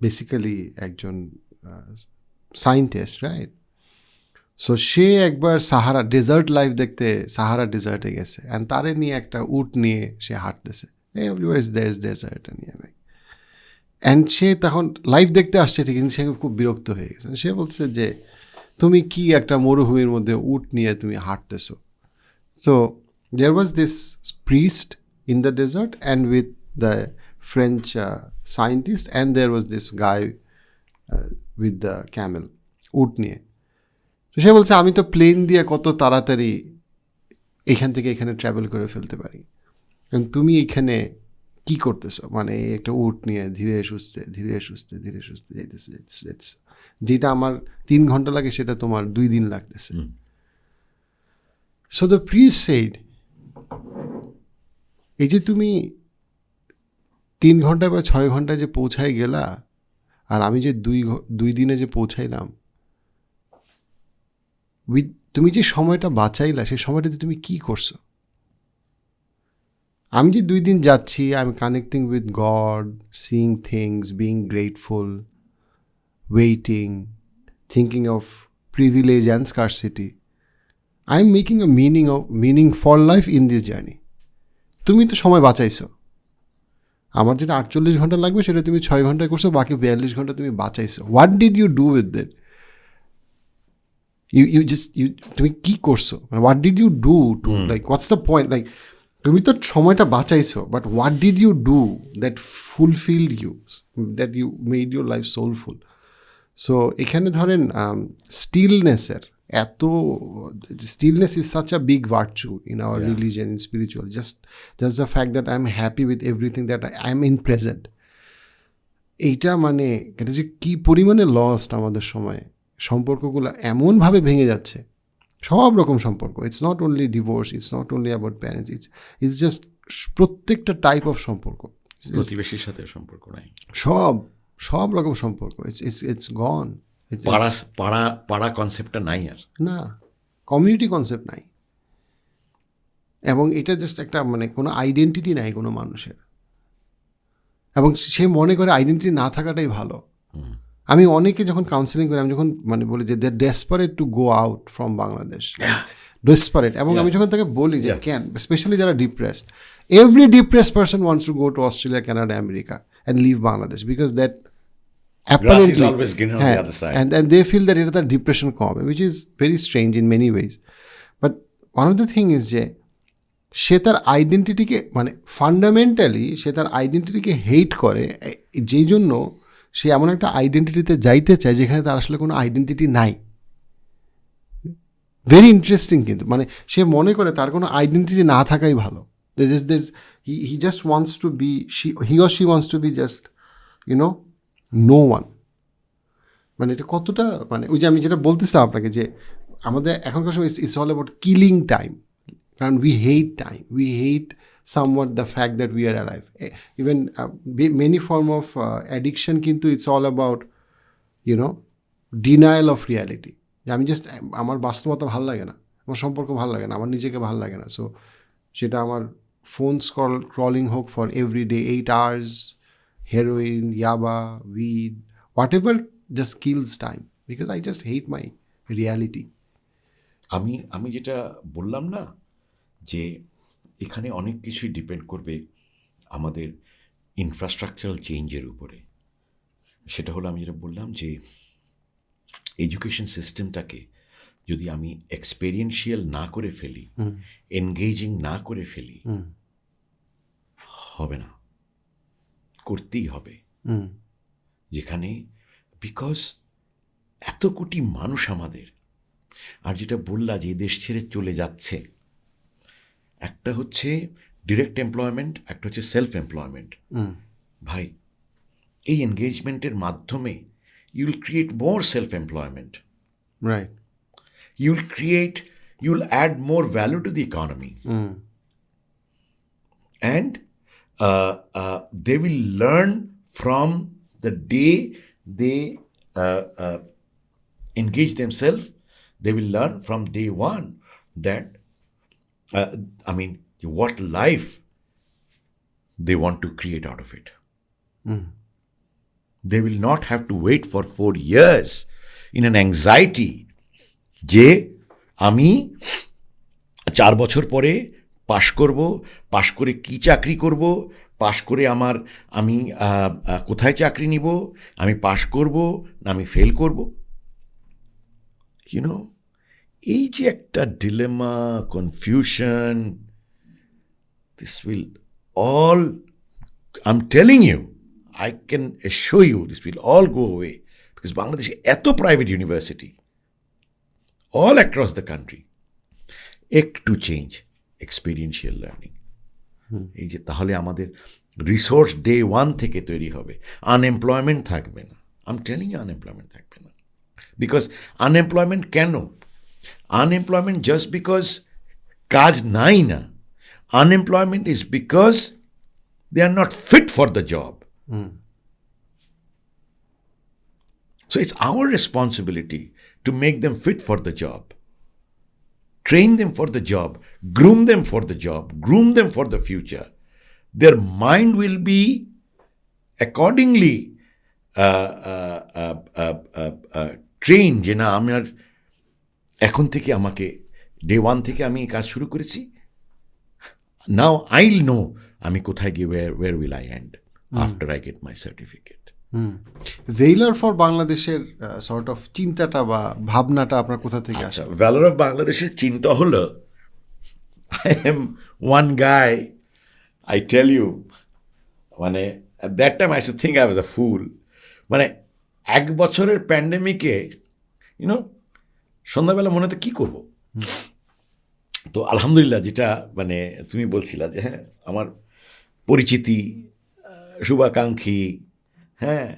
বেসিক্যালি একজন সায়েন্টিস্ট, রাইট? সো সে একবার সাহারা ডেজার্ট লাইফ দেখতে সাহারা ডেজার্টে গেছে, অ্যান্ড তারে নিয়ে একটা উট নিয়ে সে হাঁটতেছে, ডেজার্ট নিয়ে নেই, অ্যান্ড সে তখন লাইফ দেখতে আসছে ঠিক, কিন্তু সে খুব বিরক্ত হয়ে গেছে। সে বলছে যে তুমি কি একটা মরুভূমির মধ্যে উট নিয়ে তুমি হাঁটতেছো। So there was this priest in the desert and with the French scientist, and there was this guy with the camel, উট নিয়ে। তো সে বলছে আমি তো প্লেন দিয়ে কত তাড়াতাড়ি এখান থেকে এখানে ট্রাভেল করে ফেলতে পারি, তুমি এখানে কি করতেছো, মানে একটা উট নিয়ে ধীরে সুস্থে যাইতেছো, যেটা আমার 3 ঘন্টা লাগে সেটা তোমার 2 দিন লাগতেছে। সো দ্য প্রিস্ট সেড, এই যে তুমি 3 ঘন্টায় বা 6 ঘন্টায় যে পৌঁছায় গেলা, আর আমি যে 2 দিনে যে পৌঁছাইলাম, তুমি যে সময়টা বাঁচাইলা, সেই সময়টাতে তুমি কি করছো? আমি যে 2 দিন যাচ্ছি, I am connecting with god, seeing things, being grateful, waiting, thinking of privilege and scarcity, I am making a meaning for life in this journey. তুমি তো সময় বাঁচাইছো। আমার যেটা 48 ঘন্টা লাগবে সেটা তুমি 6 ঘন্টায় করছো, বাকি 42 ঘন্টা তুমি বাঁচাইছো। What did you do with that? তুমি কি করছো? মানে what did you do to, like what's the point? Like তুমি তো সময়টা বাঁচাইছো, but what did you do that fulfilled you, that you made your life soulful? So এখানে ধরেন স্টিলনেসের এত, stillness is such a big virtue in our religion, in spiritual. Just the fact that I'm happy with everything, that I'm in present. এইটা মানে এটা যে কি পরিমাণে lost আমাদের সময়ে, সম্পর্কগুলো এমনভাবে ভেঙে যাচ্ছে, সব রকম সম্পর্ক। It's not only divorce, it's not only about parents, it's just প্রত্যেকটা টাইপ অফ সম্পর্ক। প্রতিবেশীর সাথে সম্পর্ক নাই, সব রকম সম্পর্ক, ইটস গন। পাড়া কনসেপ্টটা নাই, আর না, কমিউনিটি কনসেপ্ট নাই, এবং এটা জাস্ট একটা মানে কোনো আইডেন্টিটি নাই কোনো মানুষের, এবং সে মনে করে আইডেন্টিটি না থাকাটাই ভালো। আমি অনেকে যখন কাউন্সিলিং করি, আমি যখন মানে বলি যে they are desperate to go out from Bangladesh, desperate, এবং আমি যখন তাকে বলি যে ক্যান, স্পেশালি যারা depressed, every depressed person wants to go to Australia, Canada, America and leave Bangladesh, because that grass is always greener on the other side. And they feel that এটা তার depression কমে, which is very strange in many ways. But one of the thing is যে সে তার আইডেন্টিটিকে মানে fundamentally সে তার আইডেন্টিটিকে হেট করে, যেই জন্য সে এমন একটা আইডেন্টিটিতে যাইতে চায় যেখানে তার আসলে কোনো আইডেন্টিটি নাই। ভেরি ইন্টারেস্টিং, কিন্তু মানে সে মনে করে তার কোনো আইডেন্টিটি না থাকাই ভালো। He just wants to be, he or she wants to be just no one. মানে এটা কতটা মানে ওই যে আমি যেটা বলতেছিলাম আপনাকে, যে আমাদের এখনকার সময় it's all about killing time, কারণ we hate time, we hate somewhat the fact that we are alive. Even many form of addiction, কিন্তু it's all about denial of reality. আমি জাস্ট আমার বাস্তবতা ভালো লাগে না, আমার সম্পর্ক ভালো লাগে না, আমার নিজেকে ভালো লাগে না, সো সেটা আমার ফোন স্ক্রলিং হোক for everyday 8 hours, heroin, yaba, weed, whatever just kills time, because I just hate my reality. আমি যেটা বললাম না, যে এখানে অনেক কিছুই ডিপেন্ড করবে আমাদের ইনফ্রাস্ট্রাকচারাল চেঞ্জের উপরে। সেটা হলো আমি যেটা বললাম, যে এডুকেশন সিস্টেমটাকে যদি আমি এক্সপেরিয়েন্সিয়াল না করে ফেলি, এনগেজিং না করে ফেলি, হবে না, করতেই হবে। যেখানে বিকজ এত কোটি মানুষ আমাদের, আর যেটা বললা যে দেশ ছেড়ে চলে যাচ্ছে, একটা হচ্ছে ডিরেক্ট এমপ্লয়মেন্ট, একটা হচ্ছে সেলফ এমপ্লয়মেন্ট। ভাই, এই এনগেজমেন্টের মাধ্যমে you will create more self employment, right? You will add more value to the economy, and they will learn from the day they engage themselves. They will learn from day one that what life they want to create out of it. They will not have to wait for 4 years in an anxiety যে আমি 4 বছর পরে পাশ করব, পাশ করে কি চাকরি করব, পাশ করে আমি কোথায় চাকরি নিব, আমি পাশ করব না আমি ফেল করব। এই যে একটা dilemma, confusion, this will all, I'm telling you, I can assure you, this will all go away, because Bangladesh এত private university all across the country, একটু চেঞ্জ, এক্সপেরিয়েন্সিয়াল লার্নিং, এই যে তাহলে আমাদের রিসোর্স ডে 1 থেকে তৈরি হবে, আনএমপ্লয়মেন্ট থাকবে না। I am telling you, unemployment থাকবে না। বিকজ আনএমপ্লয়মেন্ট কেন? আনএমপ্লয়মেন্ট জাস্ট বিকজ কাজ নাই না, unemployment is because they are not fit for the job. So it's our responsibility to make them fit for the job, train them for the job, groom them for the job, groom them for the future. their mind will be accordingly train, যে না আমার এখন থেকে আমাকে day 1 থেকে আমি কাজ শুরু করেছি, নাও আইল নো আমি কোথায় গিয়ে where will I end after I get my certificate. Valour for বাংলাদেশের সর্ট অফ চিন্তাটা বা ভাবনাটা আপনার কোথা থেকে আসে? ভ্যালর অফ বাংলাদেশের চিন্তা হলো, I am one guy, I tell you, মানে at that time I used to think I was a fool. মানে 1 বছরের প্যান্ডেমিকে সন্ধ্যাবেলা মনে হতো কী করবো। তো আলহামদুলিল্লাহ, যেটা মানে তুমি বলছিলা যে হ্যাঁ আমার পরিচিতি, শুভাকাঙ্ক্ষী, হ্যাঁ,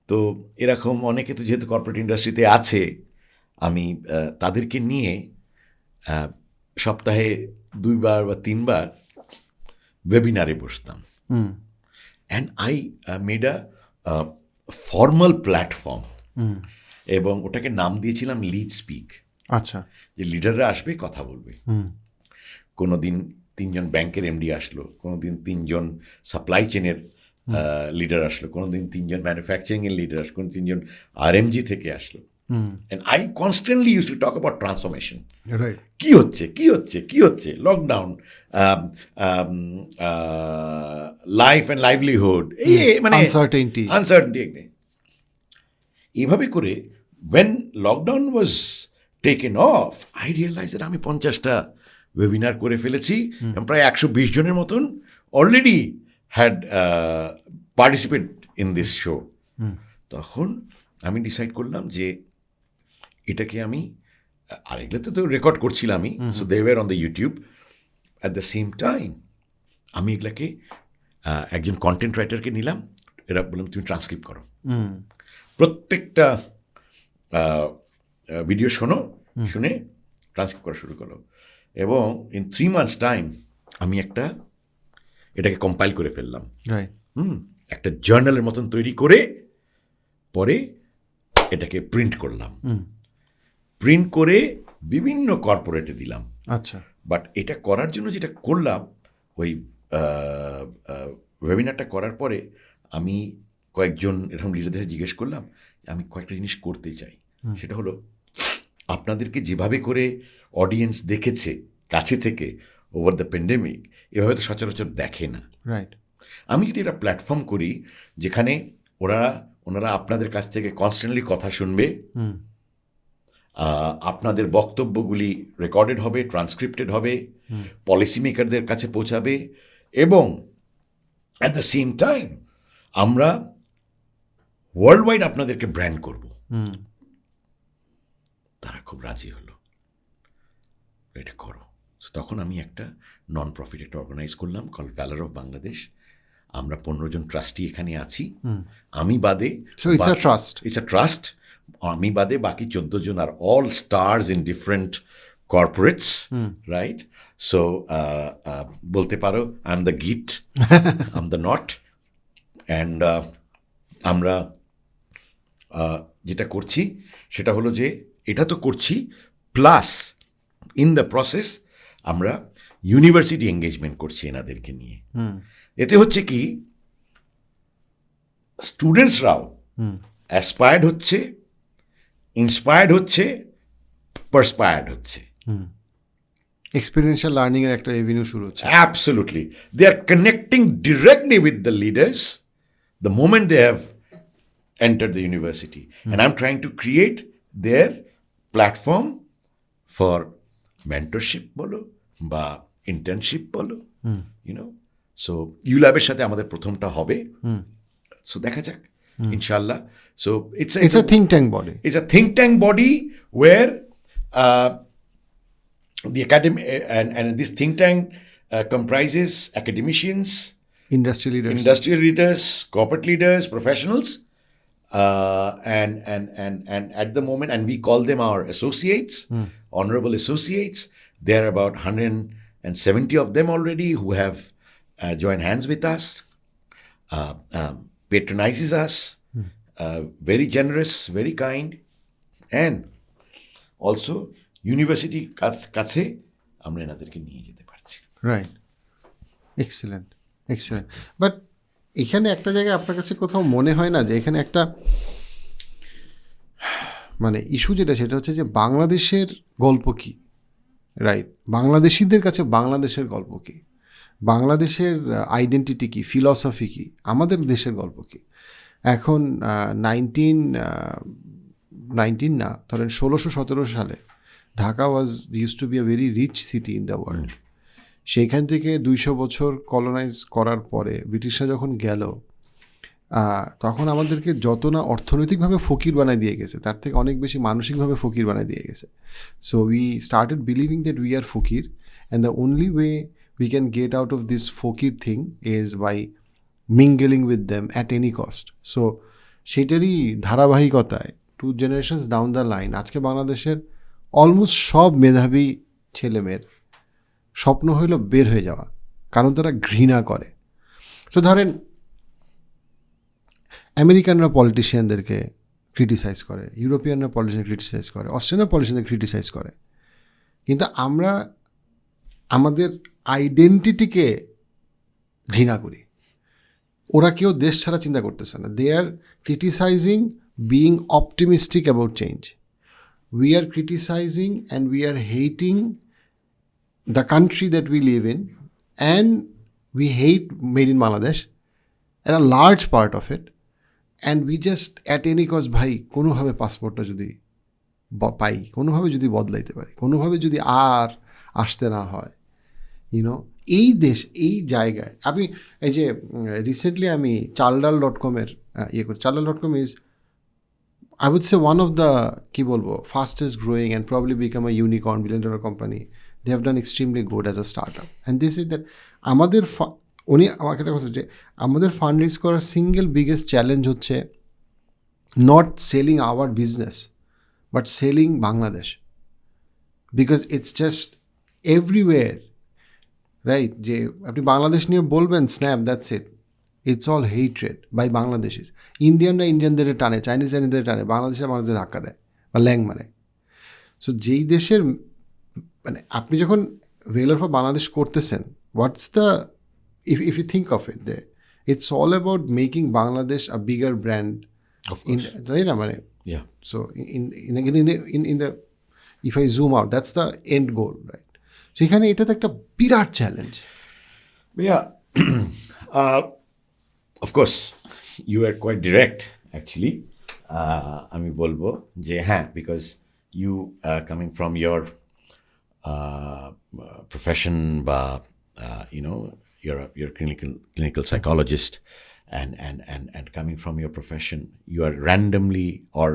তো এরকম অনেকে তো যেহেতু কর্পোরেট ইন্ডাস্ট্রিতে আছে, আমি তাদেরকে নিয়ে সপ্তাহে 2 বার বা 3 বার ওয়েবিনারে বসতাম। And I made a formal platform, এবং ওটাকে নাম দিয়েছিলাম লিড স্পিক। আচ্ছা, যে লিডাররা আসবে, কথা বলবে। কোনো দিন 3 জন ব্যাংকের এমডি আসলো, কোনো দিন 3 জন সাপ্লাই চেনের লিডার আসলো, কোনো দিন 3 জন ম্যানুফ্যাকচারিংয়ের লিডার আসলো, কোনো 3 জন আরএমজি থেকে আসলো। And I constantly use to talk about transformation. কি হচ্ছে লকডাউন, লাইফ অ্যান্ড লাইভলিহুড, মানে আনসার্টেনিটি। এইভাবে করে when lockdown was taken off, I realized that আমি 50টা ওয়েবিনার করে ফেলেছি, প্রায় 120 জনের মতন already had participate in this show. তখন আমি ডিসাইড করলাম যে এটাকে আমি, আর এগুলো তো রেকর্ড করছিলাম আমি, so they were on the YouTube. At the same time আমি এগুলাকে একজন কন্টেন্ট রাইটারকে নিলাম, এরা বললাম তুমি ট্রান্সক্রিপ্ট করো, প্রত্যেকটা ভিডিও শুনে ট্রান্সক্রিপ্ট করা শুরু করো। এবং ইন 3 months টাইম আমি এটাকে কম্পাইল করে ফেললাম, একটা জার্নালের মতন তৈরি করে, পরে এটাকে প্রিন্ট করলাম, প্রিন্ট করে বিভিন্ন কর্পোরেটে দিলাম। আচ্ছা, বাট এটা করার জন্য যেটা করলাম, ওই ওয়েবিনারটা করার পরে আমি কয়েকজন এরকম লিডারদের জিজ্ঞেস করলাম, আমি কয়েকটা জিনিস করতে চাই। সেটা হলো, আপনাদেরকে যেভাবে করে অডিয়েন্স দেখেছে কাছে থেকে ওভার দ্য প্যান্ডেমিক, এভাবে তো সচরাচর দেখে না। রাইট। আমি যদি একটা প্ল্যাটফর্ম করি যেখানে ওনারা আপনাদের কাছ থেকে কনস্ট্যান্টলি কথা শুনবে, আপনাদের বক্তব্যগুলি রেকর্ডেড হবে, ট্রান্সক্রিপ্টেড হবে, পলিসি মেকারদের কাছে পৌঁছাবে, এবং অ্যাট দ্য সেম টাইম আমরা ওয়ার্ল্ড ওয়াইড আপনাদেরকে ব্র্যান্ড করব। তারা খুব রাজি হলো, এটা করো। তখন আমি একটা নন প্রফিট একটা অর্গানাইজ করলাম, কল ভ্যালর অফ বাংলাদেশ। আমরা 15 জন ট্রাস্টি এখানে আছি, আমি বাদে। It's a trust. আমি বাদে বাকি 14 জন are all stars in different corporates, right? So বলতে পারো I am the git, I am the knot. And আমরা যেটা করছি সেটা হলো যে, এটা তো করছি, প্লাস ইন দ্য প্রসেস আমরা ইউনিভার্সিটি এঙ্গেজমেন্ট করছি এনাদেরকে নিয়ে। এতে হচ্ছে কি, স্টুডেন্টসরাও অ্যাসপায়ার্ড হচ্ছে, ইন্সপায়ার্ড হচ্ছে, পার্সপায়ার্ড হচ্ছে। এক্সপেরিয়েন্সিয়াল লার্নিং এর একটা এভিনিউ শুরু হচ্ছে। Absolutely, they are connecting directly with the leaders the moment they have entered the university. And I'm trying to create their platform for mentorship বলো বা internship বলো, so ULAB-এর সাথে আমাদের প্রথমটা হবে, so দেখা যাক ইনশাআল্লাহ। So it's a think tank body. It's a think tank body where the academy and this think tank comprises academicians, industrial leaders, corporate leaders, professionals, and at the moment, and we call them our associates, honorable associates. There are about 170 of them already who have joined hands with us, patronizes us, very generous, very kind, and also university কাছে আমরা এনাদেরকে নিয়ে যেতে পারছি। Right, excellent. Excellent. But এখানে একটা জায়গায় আপনার কাছে কোথাও মনে হয় না যে এখানে একটা মানে ইস্যু যেটা, সেটা হচ্ছে যে বাংলাদেশের গল্প কী, রাইট? বাংলাদেশিদের কাছে বাংলাদেশের গল্প কী, বাংলাদেশের আইডেন্টিটি কী, ফিলসফি কী, আমাদের দেশের গল্প কী? এখন 19 না, ধরেন 1617 সালে Dhaka use to be a very rich city in the world. সেইখান থেকে 200 বছর কলোনাইজ করার পরে ব্রিটিশরা যখন গেল, তখন আমাদেরকে যত না অর্থনৈতিকভাবে ফকির বানায় দিয়ে গেছে, তার থেকে অনেক বেশি মানসিকভাবে ফকির বানায় দিয়ে গেছে। So we started believing that we are ফকির, and the only way we can get out of this ফকির thing is by mingling with them at any cost. So সেটারই ধারাবাহিকতায় 2 জেনারেশনস ডাউন দ্য লাইন আজকে বাংলাদেশের almost সব মেধাবী ছেলেমেয়ের স্বপ্ন হইল বের হয়ে যাওয়া, কারণ তারা ঘৃণা করে। তো ধরেন আমেরিকানরা পলিটিশিয়ানদেরকে ক্রিটিসাইজ করে, ইউরোপিয়ানরা পলিটিশিয়ান ক্রিটিসাইজ করে, অস্ট্রেলিয়ান পলিটিশিয়ানদের ক্রিটিসাইজ করে, কিন্তু আমরা আমাদের আইডেন্টিটিকে ঘৃণা করি। ওরা কেউ দেশ ছাড়া চিন্তা করতেছে না। They are criticising being optimistic about change. We are criticising and we are hating the country that we live in, and we hate made in Bangladesh and a large part of it, and we just at any cost ভাই কোনোভাবে পাসপোর্টটা যদি পাই, কোনোভাবে যদি বদলাইতে পারি, কোনোভাবে যদি আর আসতে না হয়, ইউনো, এই দেশ এই জায়গায়। আমি এই যে রিসেন্টলি আমি চালডাল.com-এর ইয়ে করি। চালডাল.com is I would say one of the কি বলবো fastest growing and probably become a unicorn billion-dollar company. They have done extremely good as a startup, and this is that আমাদের উনি আমাকে একটা কথা হচ্ছে, আমাদের ফান্ড রেজ করার সিঙ্গেল বিগেস্ট চ্যালেঞ্জ হচ্ছে not selling our business but selling Bangladesh, because it's just everywhere, right? যে আপনি বাংলাদেশ নিয়ে বলবেন snap, that's it, it's all hatred by Bangladeshis. ইন্ডিয়ানরা ইন্ডিয়ানদের টানে, চাইনিজদের টানে, বাংলাদেশে বাংলাদেশে ধাক্কা দেয় বা ল্যাং মারে। সো যেই দেশের মানে আপনি যখন ভেলোর ফর বাংলাদেশ করতেছেন, what's the if you think of it, it's all about making Bangladesh a bigger brand, তাই না? মানে so in the if I zoom out, that's the end goal, right? সেখানে এটা তো একটা বিরাট challenge. Of course, you are quite direct, actually. আমি বলবো যে হ্যাঁ, because you coming from your profession, বা you're clinical psychologist, and coming from your profession, you are randomly or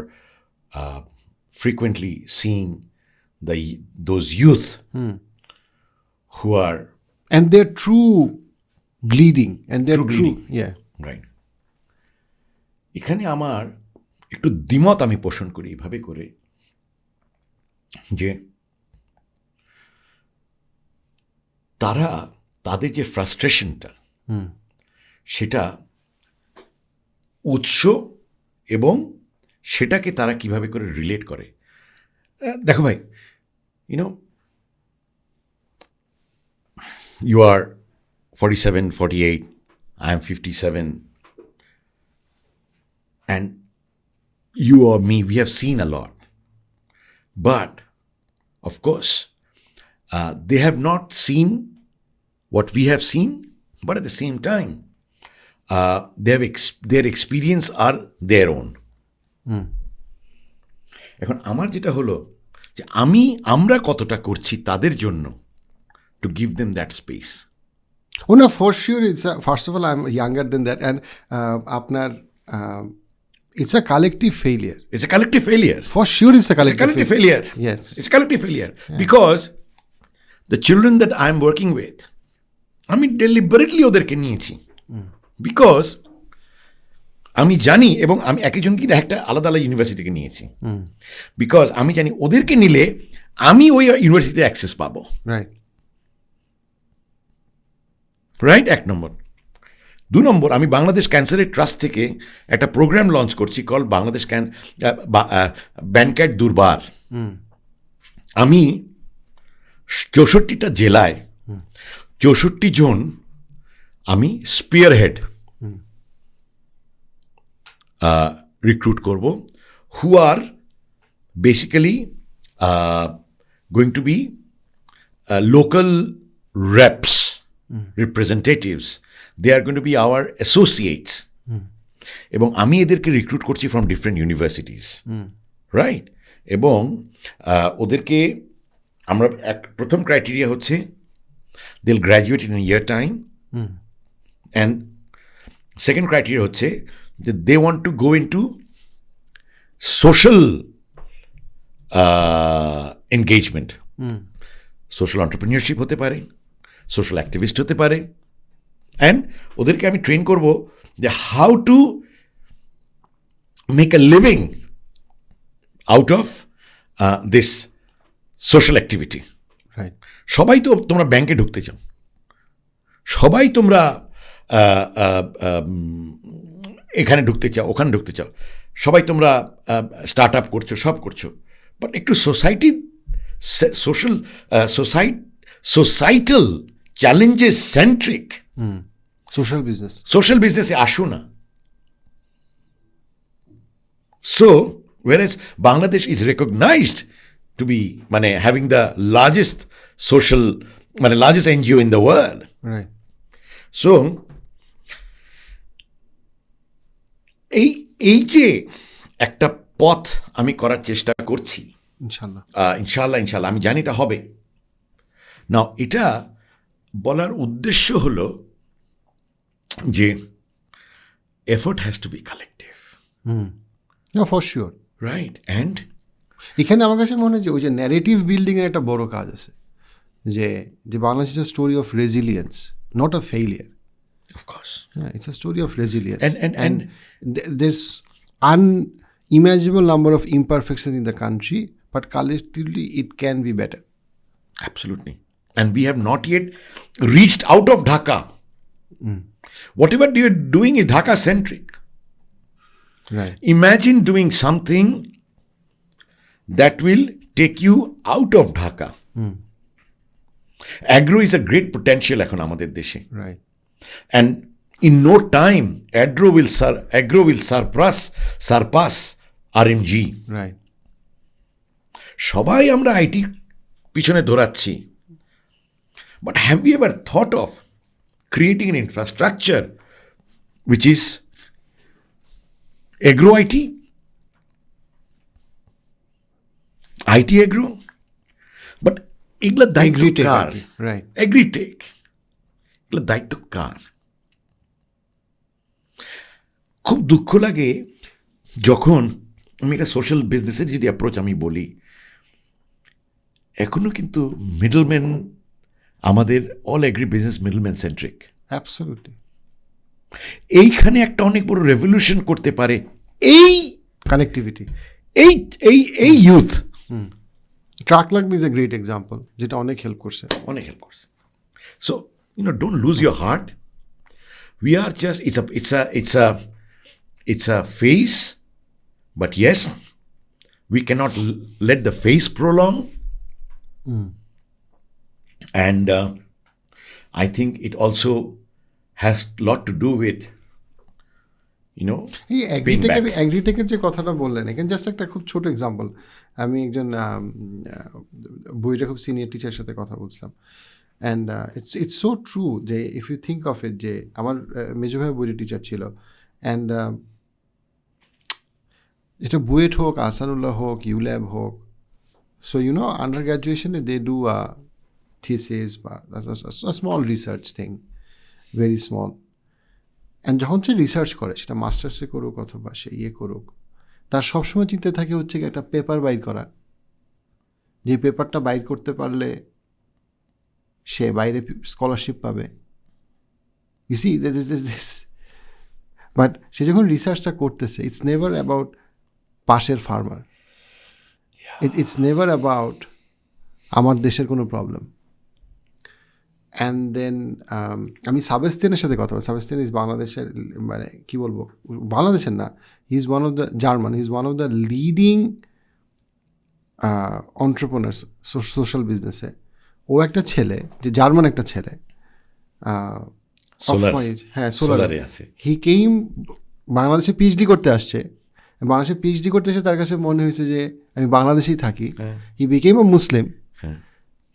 frequently seeing those youth who are, and they're true bleeding, and they're true, yeah. Right. এখানে আমার একটু দ্বিমত আমি পোষণ করি এভাবে করে যে তারা তাদের যে ফ্রাস্ট্রেশনটা, সেটা উৎস এবং সেটাকে তারা কিভাবে করে রিলেট করে। দেখো ভাই, you are 47, 48, I am 57, and you or me, we have seen a lot. But, of course, they have not seen what we have seen, but at the same time, their experience are their own. এখন আমার যেটা হলো যে আমরা কতটা করছি তাদের জন্য, to give them that space. Oh no, for sure. It's first of all, I'm younger than that, and apnar it's a collective failure. It's a collective failure. For sure, it's a collective failure. Yes, it's a collective failure, because the children that I'm working with, আমি deliberately ওদেরকে নিয়েছি, because আমি জানি, এবং আমি একজন কিন্তু একটা আলাদা আলাদা ইউনিভার্সিটি থেকে নিয়েছি, বিকজ আমি জানি ওদেরকে নিলে আমি ওই ইউনিভার্সিটিতে অ্যাক্সেস পাবো, রাইট? 1 নম্বর। 2 নম্বর, আমি বাংলাদেশ ক্যান্সারের ট্রাস্ট থেকে একটা প্রোগ্রাম লঞ্চ করছি কল বাংলাদেশ ব্যানক্যাট দুর্বার। আমি 64টা জেলায় 64 জন আমি স্পিয়ার হেড রিক্রুট করব, who are basically going to be local reps, representatives. They are going to be our associates. এবং আমি এদেরকে রিক্রুট করছি ফ্রম ডিফারেন্ট ইউনিভার্সিটিস, রাইট? এবং ওদেরকে আমরা প্রথম ক্রাইটেরিয়া হচ্ছে they'll graduate in a year time, and second criteria হচ্ছে that they want to go into social engagement. Social entrepreneurship হতে পারে, সোশ্যাল অ্যাক্টিভিস্ট হতে পারে, অ্যান্ড ওদেরকে আমি ট্রেন করব যে how to make a living out of this social activity. সবাই তো তোমরা ব্যাংকে ঢুকতে চাও, সবাই তোমরা এখানে ঢুকতে চাও, ওখানে ঢুকতে চাও, সবাই তোমরা স্টার্ট আপ করছো, সব করছো, বাট একটু society societal challenges centric social business আসো না। So whereas Bangladesh is recognized to be having the largest social largest NGO in the world, right? So এই যে একটা পথ আমি করার চেষ্টা করছি, ইনশাল্লাহ আমি জানি এটা হবে না। এটা বলার উদ্দেশ্য হলো যে effort has to be collective, for sure, right? And এখানে আমার কাছে মনে হয় যে ওই যে ন্যারেটিভ বিল্ডিং এর একটা বড় কাজ আছে, যে Bangladesh is a story of resilience, not a failure. Of course, it's a story of resilience, and there's unimaginable number of imperfections in the country, but collectively it can be better. Absolutely. And we have not yet reached out of Dhaka. Whatever you are doing is Dhaka centric. Right. Imagine doing something that will take you out of Dhaka. Agro is a great potential এখন আমাদের দেশে. Right. And in no time, agro will surpass RMG. Right. সবাই আমরা IT পিছনে দৌড়াচ্ছি, but have we ever thought of creating an infrastructure which is agro IT? IT agro? But এগুলো দায়িত্ব কার? Right. Agri-tech. এগুলো দায়িত্ব কার? খুব দুঃখ লাগে যখন আমি একটা সোশ্যাল বিজনেসের যদি অ্যাপ্রোচ আমি বলি, এখনো কিন্তু মিডলম্যান, আমাদের all agri business middleman centric. Absolutely. এইখানে একটা অনেক বড় রেভলিউশন করতে পারে এই কানেক্টিভিটি, এই ইউথ। ট্রাক লাগবে ইজ এ গ্রেট এক্সাম্পল, যেটা অনেক হেল্প করছে। So don't lose your heart. We are just it's a phase, but yes, we cannot let the phase prolong. And I think it also has a lot to do with এই অ্যাগ্রিটেকের যে কথাটা বললেন, এখানে just একটা খুব ছোট example. আমি একজন বইটা খুব সিনিয়র টিচারের সাথে কথা বলছিলাম, অ্যান্ড ইটস সো ট্রু যে if you think of it, যে আমার মেজো ভাই বইয়ের টিচার ছিল, অ্যান্ড এটা বুয়েট হোক, আহসানুল্লাহ হোক, ইউল্যাব হোক, সো আন্ডার গ্র্যাজুয়েশনে দে ডু আ থিসিস বা small research thing, very small. And যখন সে রিসার্চ করে, সেটা মাস্টার্সে করুক অথবা সে করুক, তার সবসময় চিন্তা থাকে হচ্ছে একটা পেপার বাইর করা, যে পেপারটা বাইর করতে পারলে সে বাইরে স্কলারশিপ পাবে। ইউ সি দিস, বাট সে যখন রিসার্চটা করতেছে, ইটস নেভার অ্যাবাউট পাশের ফার্মার, ইটস নেভার অ্যাবাউট আমার দেশের কোনো প্রবলেম। অ্যান্ড দেন আমি সাবেস্তিয়ানের সাথে কথা বলি। সাবেস্তিয়ান ইজ বাংলাদেশের, কী বলবো, বাংলাদেশের না, he is one of the German, he is one of the leading entrepreneurs social বিজনেসে। ও একটা ছেলে, যে জার্মান একটা ছেলে, হ্যাঁ সোলারে আছে। হি কেম বাংলাদেশে পিএইচডি করতে আসছে, বাংলাদেশে পিএইচডি করতে এসে তার কাছে মনে হয়েছে যে আমি বাংলাদেশেই থাকি। He became a Muslim,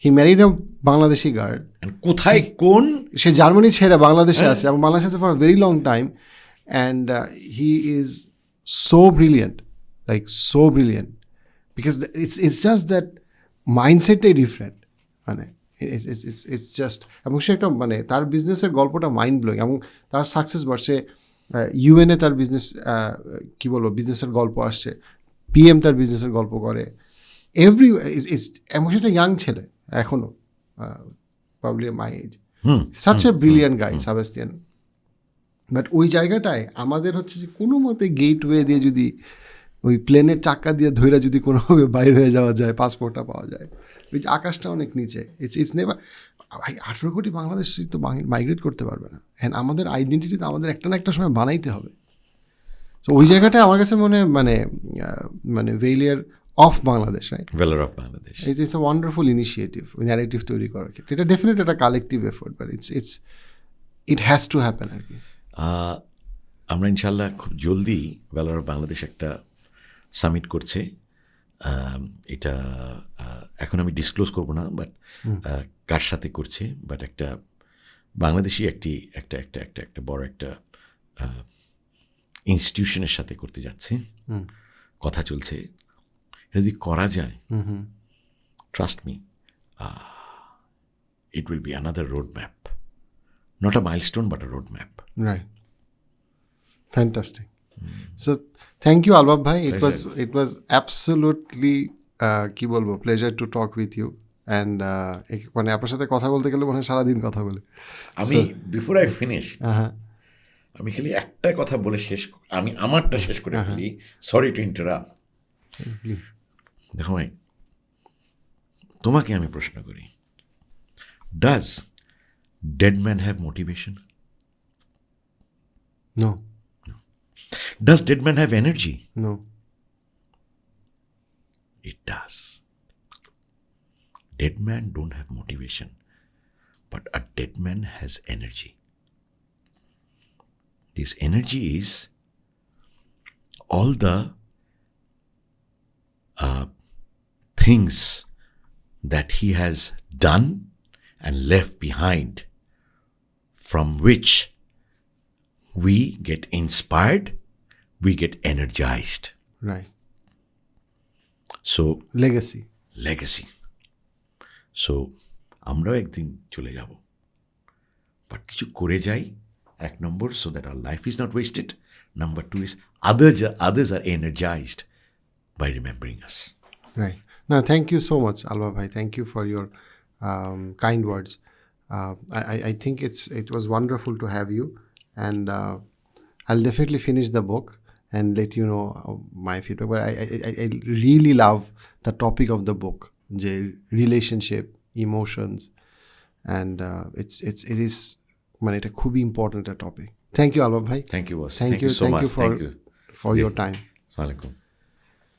he married a Bangladeshi girl. কোথায় কোন সে জার্মানি ছেড়ে বাংলাদেশে আছে এবং বাংলাদেশে আছে for a very long time, and he is so brilliant, like so brilliant, because it's just that মাইন্ডসেটটাই ডিফারেন্ট, মানে ইটস জাস্ট। এবং সে একটা মানে তার বিজনেসের গল্পটা মাইন্ড ব্লোয়িং, এবং তার সাকসেস বাড়ছে। ইউএনএ তার বিজনেস কী বলবো বিজনেসের গল্প আসছে, পিএম তার বিজনেসের গল্প করে, এভরি ইটস। এবং সেটা ইয়াং ছেলে এখনও, probably my age, such a brilliant guy Sebastian. But ওই জায়গাটায় আমাদের হচ্ছে যে কোনো মতে গেটওয়ে দিয়ে যদি ওই প্লেনের চাক্কা দিয়ে ধৈরা যদি কোনোভাবে বাইরে হয়ে যাওয়া যায়, পাসপোর্টটা পাওয়া যায়, ওই আকাশটা অনেক নিচে। It's never. 18 কোটি বাংলাদেশি তো মাইগ্রেট করতে পারবে না, হ্যাঁ আমাদের আইডেন্টিটি তো আমাদের একটা না একটা সময় বানাইতে হবে। তো ওই জায়গাটায় আমার কাছে মানে valour of Bangladesh, right, valour of Bangladesh, it's a wonderful initiative narrative তৈরি করার ক্ষেত্রে। এটা ডেফিনেট একটা collective effort, but it has to happen আর কি। আমরা ইনশাল্লাহ খুব জলদি ভেলার অফ বাংলাদেশ একটা সামিট করছে। এটা এখন আমি ডিসক্লোজ করবো না, বাট কার সাথে করছে, বাট একটা বাংলাদেশি একটা বড় একটা ইনস্টিটিউশনের সাথে করতে যাচ্ছে, কথা চলছে। এটা যদি করা যায়, trust me, it will be another roadmap, not a milestone but a roadmap. Right. Fantastic. So thank you Albab bhai. It was absolutely কি বলবো pleasure to talk with you, and মানে আপনার সাথে কথা বলতে গেলে মনে হয় সারাদিন কথা বলে। আমি বিফোর আই ফিনিশ আমি খালি একটা কথা বলে আমি আমারটা শেষ করে ফেলি। Sorry to interrupt. দেখো ভাই, তোমাকে আমি প্রশ্ন করি, does dead man have motivation? No. Does dead man have energy? No. It does. Dead man don't have motivation, but a dead man has energy. This energy is all the things that he has done and left behind, from which we get inspired, we get energized. Right. So legacy. So আমরাও একদিন চলে যাব, but কিছু করে যাই। এক নম্বর, so that our life is not wasted. Number 2 is others are energized by remembering us. Right. No, thank you so much Albab bhai. Thank you for your kind words. I think it was wonderful to have you, and I'll definitely finish the book and let you know my feedback. But I really love the topic of the book, the relationship, emotions, and it is মানে এটা খুবই important একটা topic. Thank you Albab ভাই। Thank you boss. Thank you so thank much. you for your time. আসসালামু আলাইকুম।